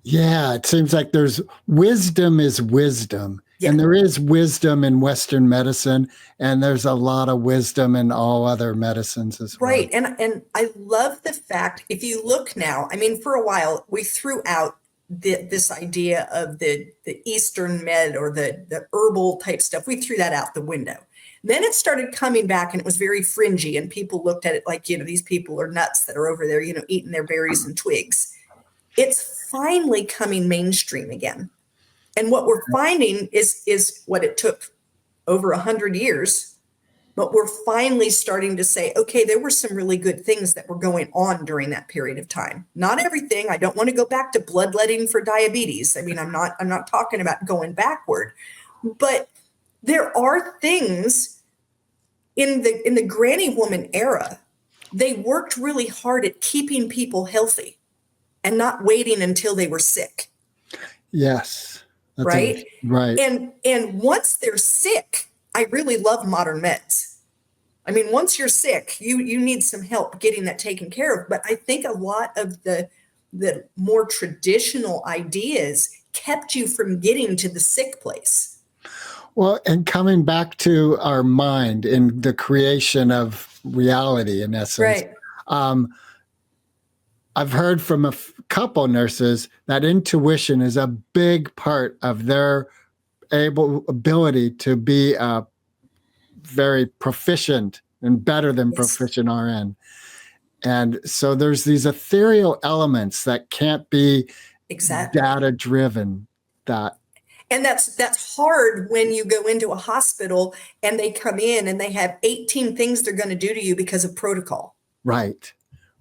Yeah, it seems like there's wisdom is wisdom. Yeah. And there is wisdom in Western medicine, and there's a lot of wisdom in all other medicines as well. Right. And I love the fact, if you look now, I mean, for a while, we threw out this idea of the Eastern med or the herbal type stuff. We threw that out the window. Then it started coming back and it was very fringy and people looked at it like, these people are nuts that are over there, eating their berries and twigs. It's finally coming mainstream again. And what we're finding is what it took over 100 years, but we're finally starting to say, okay, there were some really good things that were going on during that period of time. Not everything. I don't want to go back to bloodletting for diabetes. I mean, I'm not talking about going backward, but there are things in the granny woman era. They worked really hard at keeping people healthy and not waiting until they were sick. Yes. Right. Right. And once they're sick, I really love modern meds. I mean, once you're sick, you need some help getting that taken care of. But I think a lot of the more traditional ideas kept you from getting to the sick place. Well, and coming back to our mind in the creation of reality, in essence, Right. I've heard from a couple nurses that intuition is a big part of their ability to be a very proficient and better than Yes. proficient RN. And so there's these ethereal elements that can't be Exactly. data driven. And that's hard when you go into a hospital and they come in and they have 18 things they're going to do to you because of protocol. Right.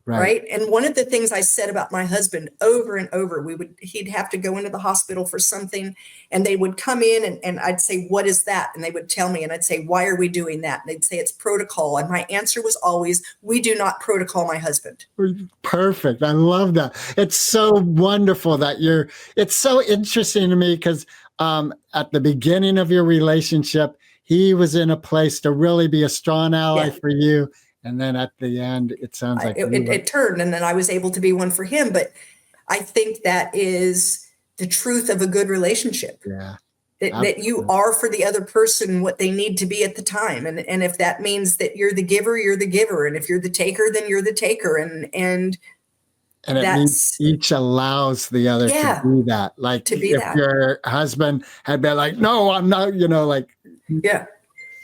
Right. And one of the things I said about my husband over and over, he'd have to go into the hospital for something and they would come in and I'd say, what is that? And they would tell me, and I'd say, why are we doing that? And they'd say, it's protocol. And my answer was always, we do not protocol my husband. Perfect. I love that. It's so wonderful that it's so interesting to me because at the beginning of your relationship, he was in a place to really be a strong ally for you. And then at the end, it sounds like it turned, and then I was able to be one for him. But I think that is the truth of a good relationship. Yeah. That you are for the other person what they need to be at the time. And if that means that you're the giver, you're the giver. And if you're the taker, then you're the taker. And it means each allows the other to do that. Like if your husband had been like, no, I'm not, Yeah.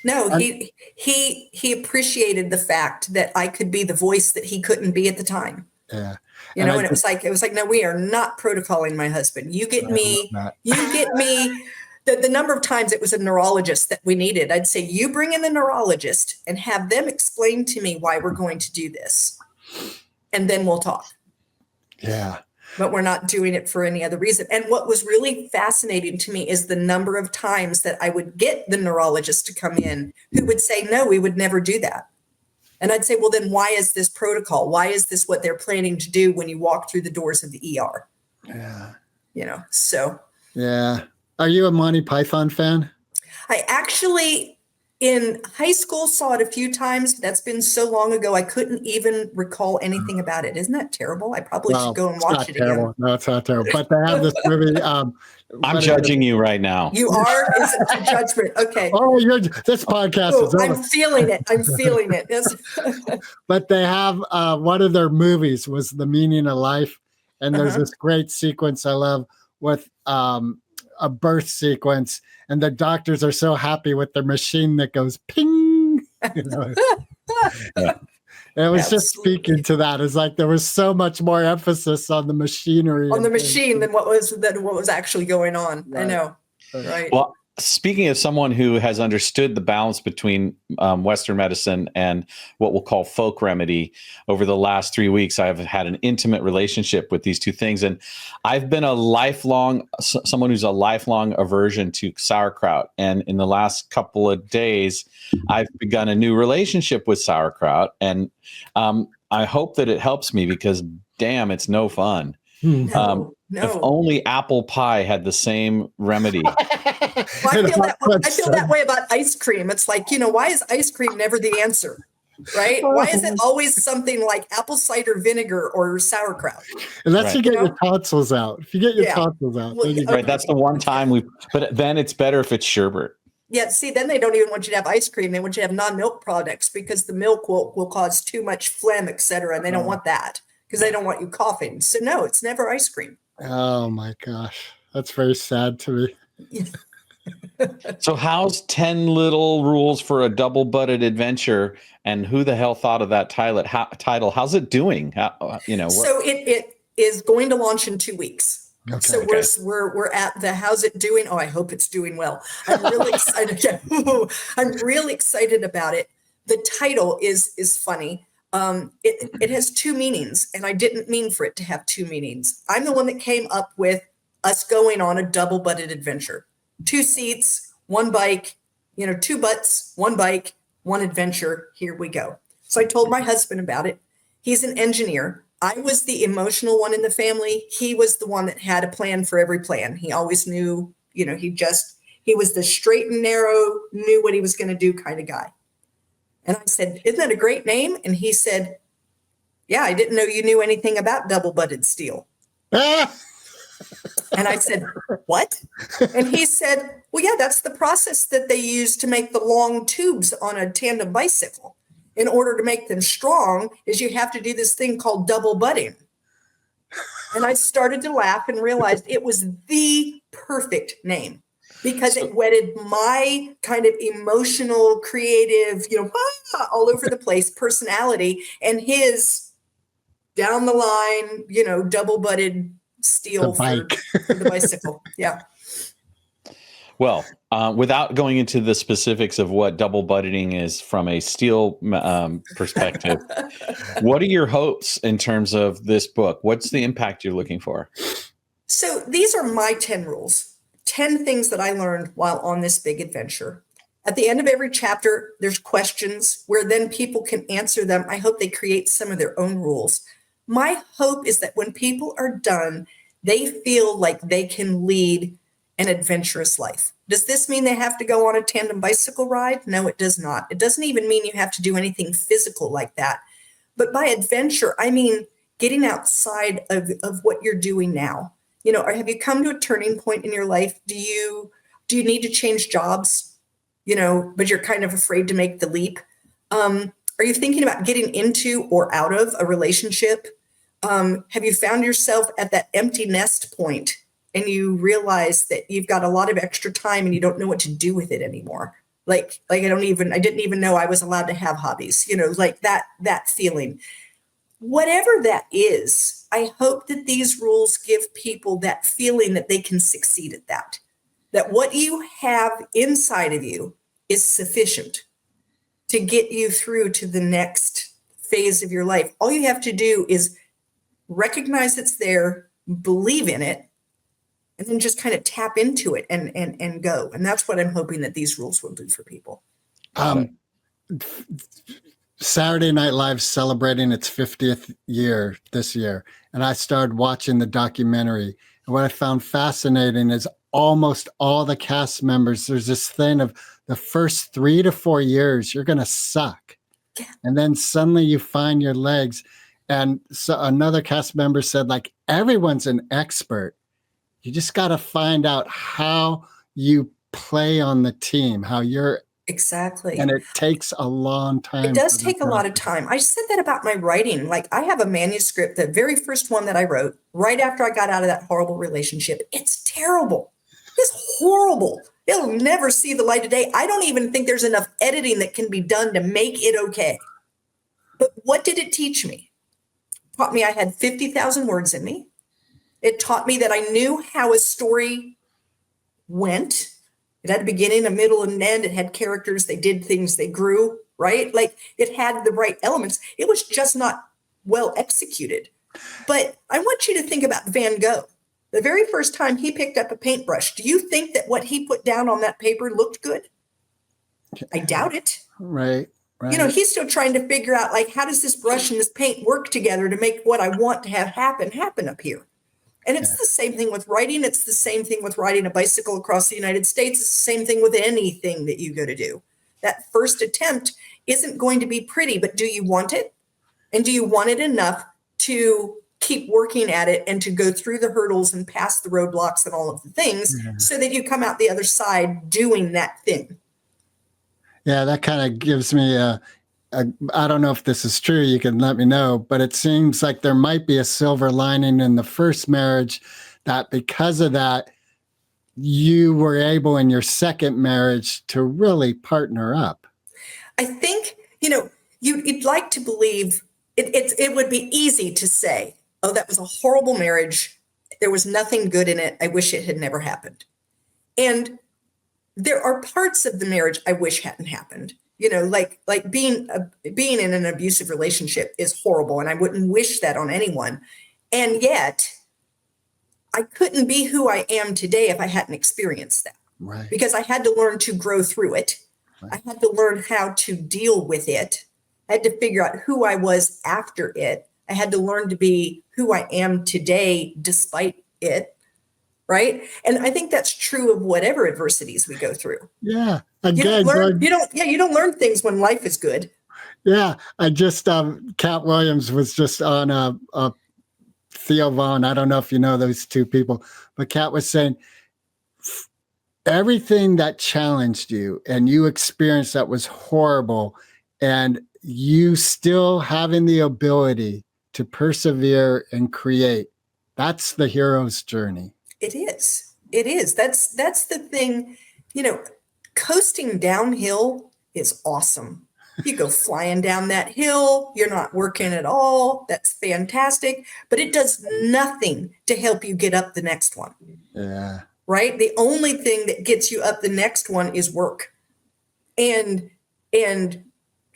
No, he appreciated the fact that I could be the voice that he couldn't be at the time. Yeah. And it was like, no, we are not protocoling my husband. You get me. The number of times it was a neurologist that we needed, I'd say, you bring in the neurologist and have them explain to me why we're going to do this. And then we'll talk. Yeah. But we're not doing it for any other reason. And what was really fascinating to me is the number of times that I would get the neurologist to come in who would say, no, we would never do that. And I'd say, well, then why is this protocol? Why is this what they're planning to do when you walk through the doors of the ER? Yeah. So. Yeah. Are you a Monty Python fan? I actually, in high school, saw it a few times. That's been so long ago, I couldn't even recall anything about it. Isn't that terrible? I probably should go and watch it again. No, it's not terrible. But they have this movie. I'm judging you right now. You are? Is it a judgment? Okay. Oh, this podcast is over. I'm feeling it. Yes. But they have one of their movies was The Meaning of Life. And there's this great sequence I love with a birth sequence, and the doctors are so happy with their machine that goes ping. And it was just speaking to that. It's like there was so much more emphasis on the machinery, on the machine than what was actually going on. Right. I know. Right. Well, speaking of someone who has understood the balance between Western medicine and what we'll call folk remedy, over the last 3 weeks, I've had an intimate relationship with these two things. And I've been someone who's a lifelong aversion to sauerkraut. And in the last couple of days, I've begun a new relationship with sauerkraut. And I hope that it helps me because, damn, it's no fun. No. If only apple pie had the same remedy. Well, I feel that way about ice cream. It's like, why is ice cream never the answer? Right? Why is it always something like apple cider vinegar or sauerkraut? Unless you get your tonsils out. If you get your tonsils out. Right. That's the one time but then it's better if it's sherbet. Yeah, see, then they don't even want you to have ice cream. They want you to have non-milk products because the milk will cause too much phlegm, et cetera. And they don't want that because they don't want you coughing. So no, it's never ice cream. Oh my gosh. That's very sad to me. So how's 10 Little Rules for a Double-Butted Adventure, and who the hell thought of that title? How's it doing? So it is going to launch in 2 weeks. Okay. So we're at the how's it doing? Oh, I hope it's doing well. I'm really excited. I'm really excited about it. The title is funny. It has two meanings, and I didn't mean for it to have two meanings. I'm the one that came up with us going on a double-butted adventure. 2 seats, 1 bike, 2 butts, 1 bike, 1 adventure. Here we go. So I told my husband about it. He's an engineer. I was the emotional one in the family. He was the one that had a plan for every plan. He always knew, he was the straight and narrow, knew what he was going to do kind of guy. And I said, isn't that a great name? And he said, yeah, I didn't know you knew anything about double-butted steel. And I said, what? And he said, well, yeah, that's the process that they use to make the long tubes on a tandem bicycle. In order to make them strong is you have to do this thing called double butting. And I started to laugh and realized it was the perfect name. because it whetted my kind of emotional, creative, all over the place personality, and his down the line, double-butted steel The bike. for the bicycle. Yeah. Well, without going into the specifics of what double butting is from a steel perspective, what are your hopes in terms of this book? What's the impact you're looking for? So these are my 10 rules, 10 things that I learned while on this big adventure. At the end of every chapter, there's questions where then people can answer them. I hope they create some of their own rules. My hope is that when people are done, they feel like they can lead an adventurous life. Does this mean they have to go on a tandem bicycle ride? No, it does not. It doesn't even mean you have to do anything physical like that. But by adventure, I mean getting outside of what you're doing now. Or have you come to a turning point in your life? Do you need to change jobs? But you're kind of afraid to make the leap. Are you thinking about getting into or out of a relationship? Have you found yourself at that empty nest point and you realize that you've got a lot of extra time and you don't know what to do with it anymore? Like I didn't even know I was allowed to have hobbies, like that feeling. Whatever that is, I hope that these rules give people that feeling that they can succeed at that what you have inside of you is sufficient to get you through to the next phase of your life. All you have to do is recognize it's there, believe in it, and then just kind of tap into it and go. And that's what I'm hoping that these rules will do for people. Saturday Night Live celebrating its 50th year this year, and I started watching the documentary. And what I found fascinating is almost all the cast members, there's this thing of the first 3 to 4 years, you're going to suck. Yeah. And then suddenly you find your legs. And so another cast member said, like, everyone's an expert. You just got to find out how you play on the team, how you're. Exactly. And it takes a long time. It does take a lot of time. I said that about my writing. Like, I have a manuscript, the very first one that I wrote right after I got out of that horrible relationship. It's terrible. It's horrible. It'll never see the light of day. I don't even think there's enough editing that can be done to make it okay. But what did it teach me? It taught me I had 50,000 words in me. It taught me that I knew how a story went. It had a beginning, a middle, and an end. It had characters. They did things. They grew, right? Like, it had the right elements. It was just not well executed. But I want you to think about Van Gogh. The very first time he picked up a paintbrush, do you think that what he put down on that paper looked good? I doubt it. Right. He's still trying to figure out, like, how does this brush and this paint work together to make what I want to have happen up here? And it's the same thing with writing. It's the same thing with riding a bicycle across the United States. It's the same thing with anything that you go to do. That first attempt isn't going to be pretty, but do you want it? And do you want it enough to keep working at it and to go through the hurdles and past the roadblocks and all of the things so that you come out the other side doing that thing? Yeah, that kind of gives me I don't know if this is true, you can let me know, but it seems like there might be a silver lining in the first marriage, that because of that, you were able in your second marriage to really partner up. I think, you'd like to believe it would be easy to say, oh, that was a horrible marriage. There was nothing good in it. I wish it had never happened. And there are parts of the marriage I wish hadn't happened. Like being in an abusive relationship is horrible, and I wouldn't wish that on anyone. And yet, I couldn't be who I am today if I hadn't experienced that. Right. Because I had to learn to grow through it. Right. I had to learn how to deal with it. I had to figure out who I was after it. I had to learn to be who I am today despite it. Right. And I think that's true of whatever adversities we go through. Yeah. Again, you don't learn things when life is good. Yeah. I just, Cat Williams was just on a Theo Vaughn. I don't know if you know those two people, but Cat was saying everything that challenged you and you experienced that was horrible, and you still having the ability to persevere and create. That's the hero's journey. It is. It is. That's the thing, you know, coasting downhill is awesome. You go flying down that hill, you're not working at all. That's fantastic, but it does nothing to help you get up the next one. Yeah. Right? The only thing that gets you up the next one is work and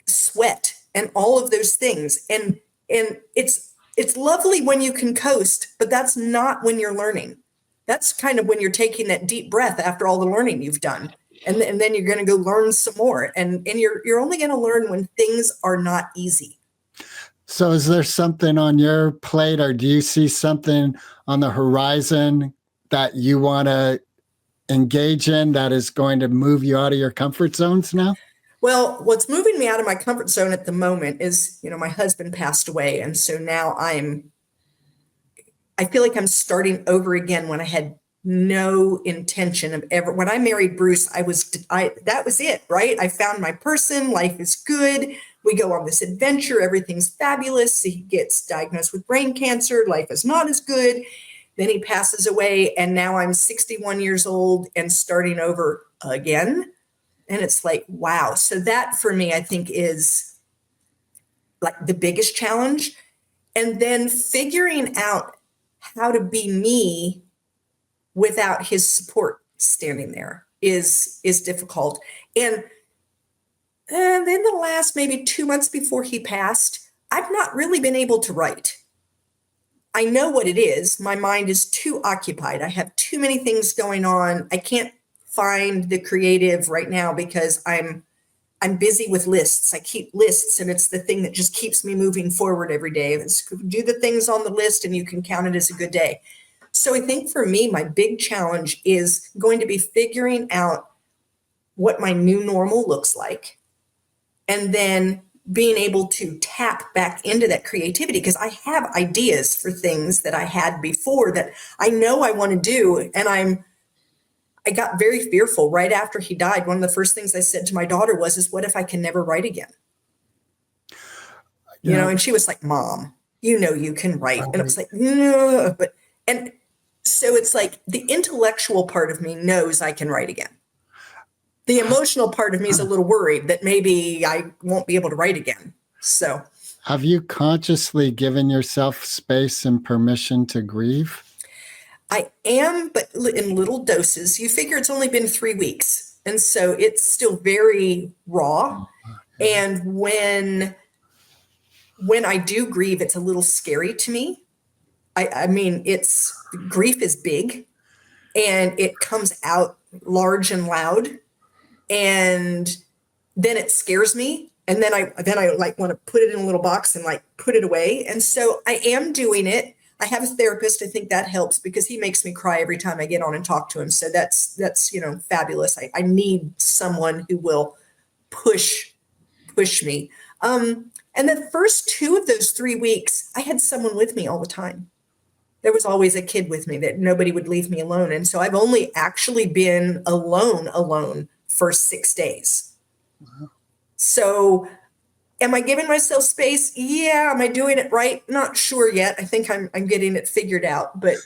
sweat and all of those things. And it's lovely when you can coast, but that's not when you're learning. That's kind of when you're taking that deep breath after all the learning you've done. And then you're going to go learn some more. And you're only going to learn when things are not easy. So is there something on your plate, or do you see something on the horizon that you want to engage in that is going to move you out of your comfort zones now? Well, what's moving me out of my comfort zone at the moment is, my husband passed away. And so now I feel like I'm starting over again when I had no intention of ever. When I married Bruce, that was it, right? I found my person. Life is good. We go on this adventure. Everything's fabulous. He gets diagnosed with brain cancer. Life is not as good. Then he passes away. And now I'm 61 years old and starting over again. And it's like, wow. So that for me, I think is like the biggest challenge. And then figuring out how to be me without his support standing there is difficult. And then the last maybe 2 months before he passed, I've not really been able to write. I know what it is. My mind is too occupied. I have too many things going on. I can't find the creative right now because I'm busy with lists. I keep lists, and it's the thing that just keeps me moving forward every day. Do the things on the list and you can count it as a good day. So I think for me, my big challenge is going to be figuring out what my new normal looks like, and then being able to tap back into that creativity, because I have ideas for things that I had before that I know I want to do. And I got very fearful right after he died. One of the first things I said to my daughter was, what if I can never write again? And she was like, Mom, you can write. And it was like, no, and so it's like the intellectual part of me knows I can write again. The emotional part of me is a little worried that maybe I won't be able to write again. So have you consciously given yourself space and permission to grieve? I am, but in little doses. You figure it's only been 3 weeks. And so it's still very raw. And when I do grieve, it's a little scary to me. I mean, grief is big and it comes out large and loud. And then it scares me. And then I like want to put it in a little box and like put it away. And so I am doing it. I have a therapist. I think that helps because he makes me cry every time I get on and talk to him. So that's fabulous. I need someone who will push me. And the first 2 of those 3 weeks, I had someone with me all the time. There was always a kid with me, that nobody would leave me alone. And so I've only actually been alone for 6 days. Wow. So am I giving myself space? Yeah. Am I doing it right? Not sure yet. I think I'm getting it figured out, but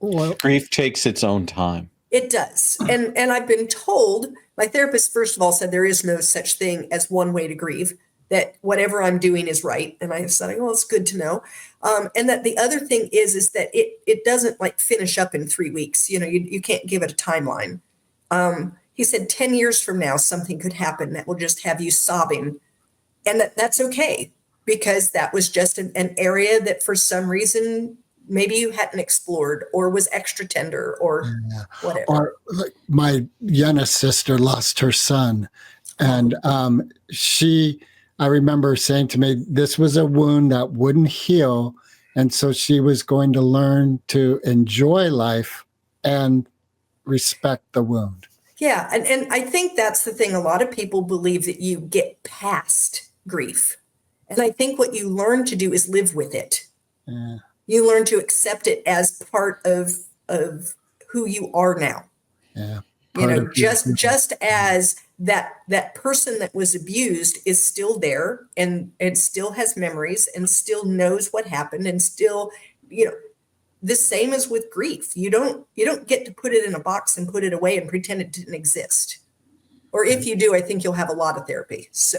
Well, grief takes its own time. It does. And I've been told, my therapist, first of all, said there is no such thing as one way to grieve, that whatever I'm doing is right. And I said, well, it's good to know. And that the other thing is that it doesn't like finish up in 3 weeks. You can't give it a timeline. He said 10 years from now, something could happen that will just have you sobbing. And that's okay, because that was just an area that for some reason, maybe you hadn't explored or was extra tender or whatever. Or like my youngest sister lost her son. And I remember saying to me, this was a wound that wouldn't heal. And so she was going to learn to enjoy life and respect the wound. Yeah. And I think that's the thing. A lot of people believe that you get past grief. And I think what you learn to do is live with it. Yeah. You learn to accept it as part of who you are now. Yeah. Just as that person that was abused is still there and still has memories and still knows what happened and still, the same as with grief. You don't get to put it in a box and put it away and pretend it didn't exist. Or if you do, I think you'll have a lot of therapy. So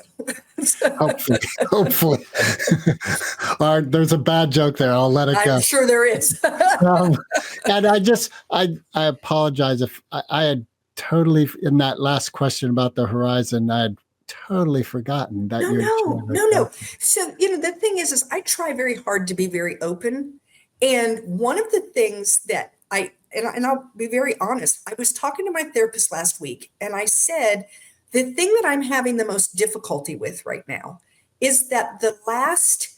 Hopefully. All right, there's a bad joke there. I'll let it go. I'm sure there is. And I apologize if I had totally, in that last question about the horizon, I had totally forgotten that No. So, the thing is I try very hard to be very open. And one of the things that and I'll be very honest, I was talking to my therapist last week, and I said, the thing that I'm having the most difficulty with right now is that the last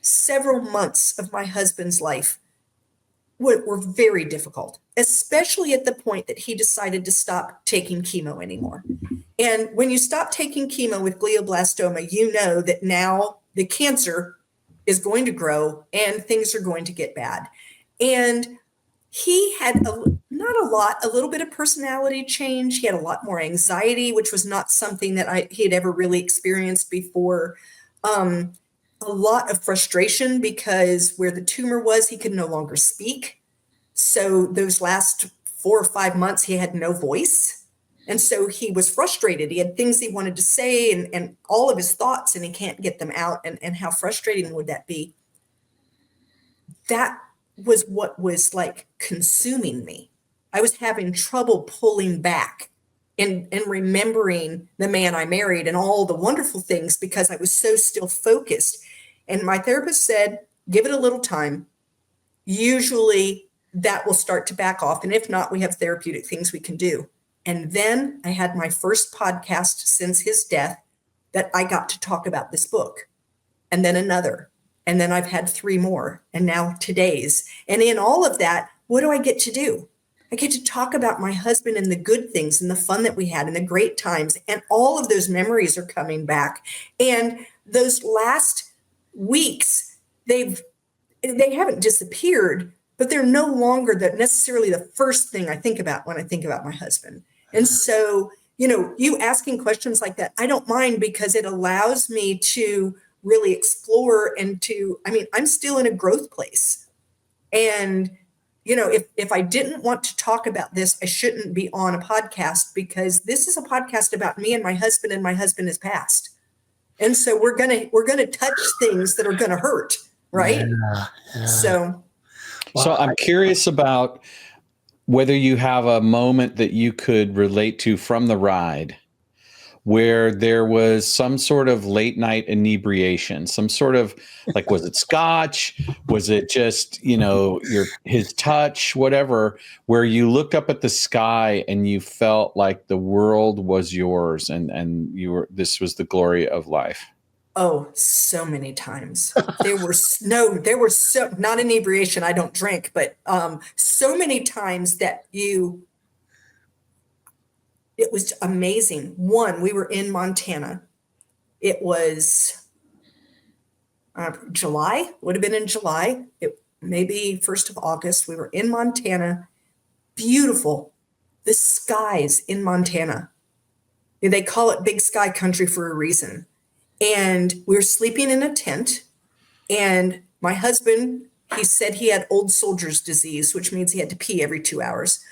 several months of my husband's life were very difficult, especially at the point that he decided to stop taking chemo anymore. And when you stop taking chemo with glioblastoma, you know that now the cancer is going to grow and things are going to get bad. And he had a little bit of personality change. He had a lot more anxiety, which was not something that he had ever really experienced before. A lot of frustration because where the tumor was, he could no longer speak. So those last 4 or 5 months, he had no voice. And so he was frustrated. He had things he wanted to say and all of his thoughts, and he can't get them out. And how frustrating would that be? That was what was like consuming me. I was having trouble pulling back and remembering the man I married and all the wonderful things because I was so still focused. And my therapist said, give it a little time. Usually that will start to back off. And if not, we have therapeutic things we can do. And then I had my first podcast since his death that I got to talk about this book, and then another. And then I've had 3 more, and now today's. And in all of that, what do I get to do? I get to talk about my husband and the good things and the fun that we had and the great times. And all of those memories are coming back. And those last weeks, they haven't disappeared, but they're no longer necessarily the first thing I think about when I think about my husband. And so, you asking questions like that, I don't mind because it allows me to really explore and I'm still in a growth place. And, if I didn't want to talk about this, I shouldn't be on a podcast because this is a podcast about me and my husband has passed. And so we're going to touch things that are going to hurt. Right. Yeah. So I'm curious about whether you have a moment that you could relate to from the ride where there was some sort of late night inebriation, some sort of was it scotch? Was it just, his touch, whatever, where you looked up at the sky and you felt like the world was yours and this was the glory of life? Oh, so many times. There were not inebriation. I don't drink, but so many times that it was amazing. One, we were in Montana. It was July, would have been in July. Maybe 1st of August. We were in Montana. Beautiful. The skies in Montana. They call it big sky country for a reason. And we were sleeping in a tent. And my husband, he said he had old soldier's disease, which means he had to pee every 2 hours.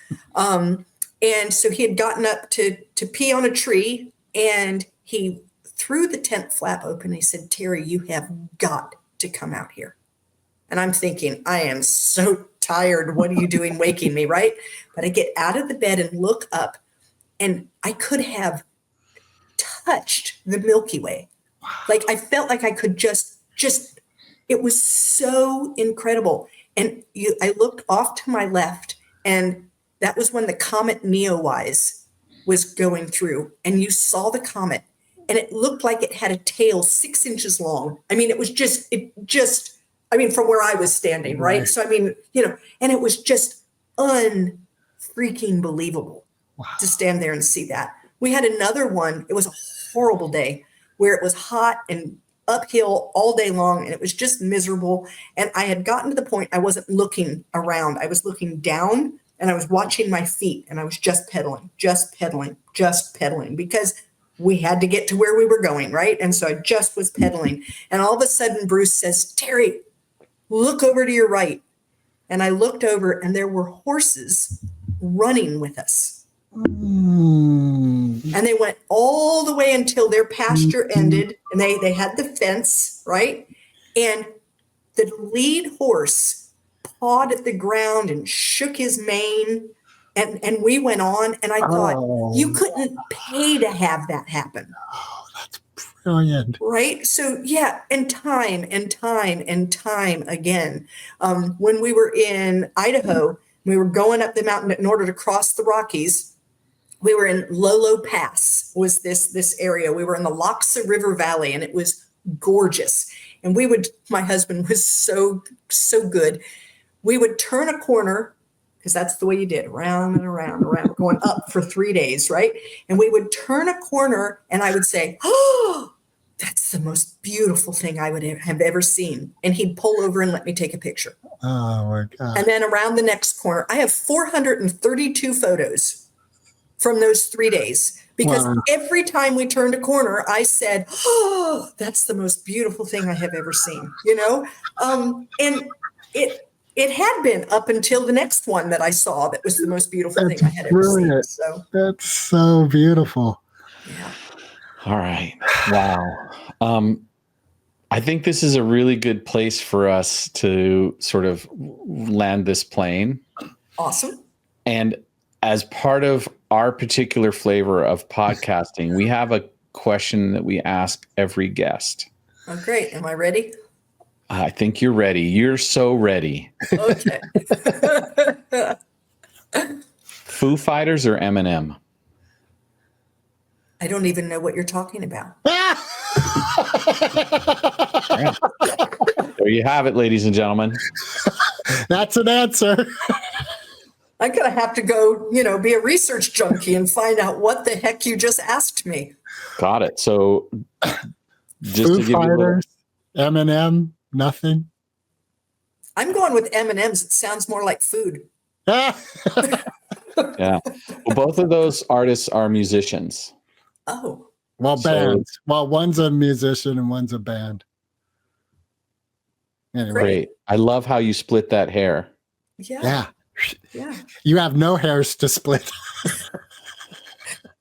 And so he had gotten up to pee on a tree, and he threw the tent flap open. He said, Teri, you have got to come out here. And I'm thinking, I am so tired. What are you doing waking me, right? But I get out of the bed and look up, and I could have touched the Milky Way. I felt like I could just it was so incredible. And I looked off to my left, and that was when the comet Neowise was going through, and you saw the comet, and it looked like it had a tail 6 inches long. I mean, from where I was standing, right? So, and it was just unfreaking believable to stand there and see that. We had another one. It was a horrible day where it was hot and uphill all day long, and it was just miserable. And I had gotten to the point I wasn't looking around. I was looking down, and I was watching my feet, and I was just pedaling because we had to get to where we were going, right? And so I just was pedaling. And all of a sudden, Bruce says, Teri, look over to your right. and I looked over and there were horses running with us. Mm. And they went all the way until their pasture ended, and they had the fence, right? And the lead horse pawed at the ground and shook his mane, and we went on, and I thought, Oh. you couldn't pay to have that happen. Brilliant. Right. So, yeah. And time and time and time again. When we were in Idaho, we were going up the mountain in order to cross the Rockies. We were in Lolo Pass was this area. We were in the Lotsa River Valley, and it was gorgeous. And my husband was so good. We would turn a corner, because that's the way you did, around and around, going up for 3 days, right? And we would turn a corner, and I would say, oh, that's the most beautiful thing I would have ever seen. And he'd pull over and let me take a picture. Oh, my God. And then around the next corner, I have 432 photos from those 3 days, because Wow. every time we turned a corner, I said, oh, that's the most beautiful thing I have ever seen, and it had been up until the next one that I saw that was the most beautiful thing I had ever seen. So That's so beautiful. yeah. All right. Wow. I think this is a really good place for us to sort of land this plane. Awesome. And as part of our particular flavor of podcasting, we have a question that we ask every guest. Oh, great. Am I ready? I think you're ready. You're so ready. Okay. Foo Fighters or Eminem? I don't even know what you're talking about. There you have it, ladies and gentlemen. That's an answer. I'm going to have to go, be a research junkie and find out what the heck you just asked me. Got it. So just Foo to give you a little, Fighters, Eminem, nothing. I'm going with M&M's. It sounds more like food. yeah. Well, both of those artists are musicians. Oh, Well, So- bands. Well, one's a musician and one's a band. Anyway, Great. I love how you split that hair. yeah. yeah. You have no hairs to split.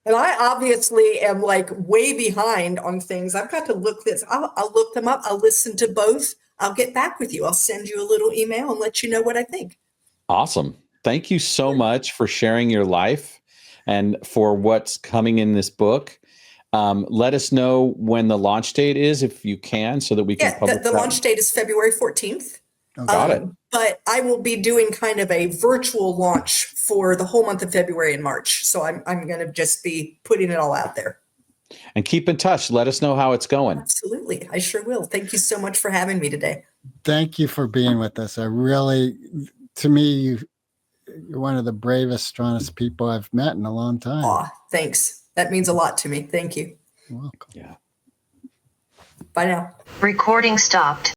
And I obviously am like way behind on things. I've got to look this. I'll look them up. I'll listen to both. I'll get back with you. I'll send you a little email and let you know what I think. Awesome. Thank you so much for sharing your life and for what's coming in this book. Let us know when the launch date is, if you can, so that we can Yeah, publish the that. launch date is February 14th. Got it. But I will be doing kind of a virtual launch for the whole month of February and March. So I'm going to just be putting it all out there. And keep in touch. Let us know how it's going. Absolutely. I sure will. Thank you so much for having me today. Thank you for being with us. To me, you're one of the bravest, strongest people I've met in a long time. Aw, thanks. That means a lot to me. Thank you. You're welcome. Yeah. Bye now. Recording stopped.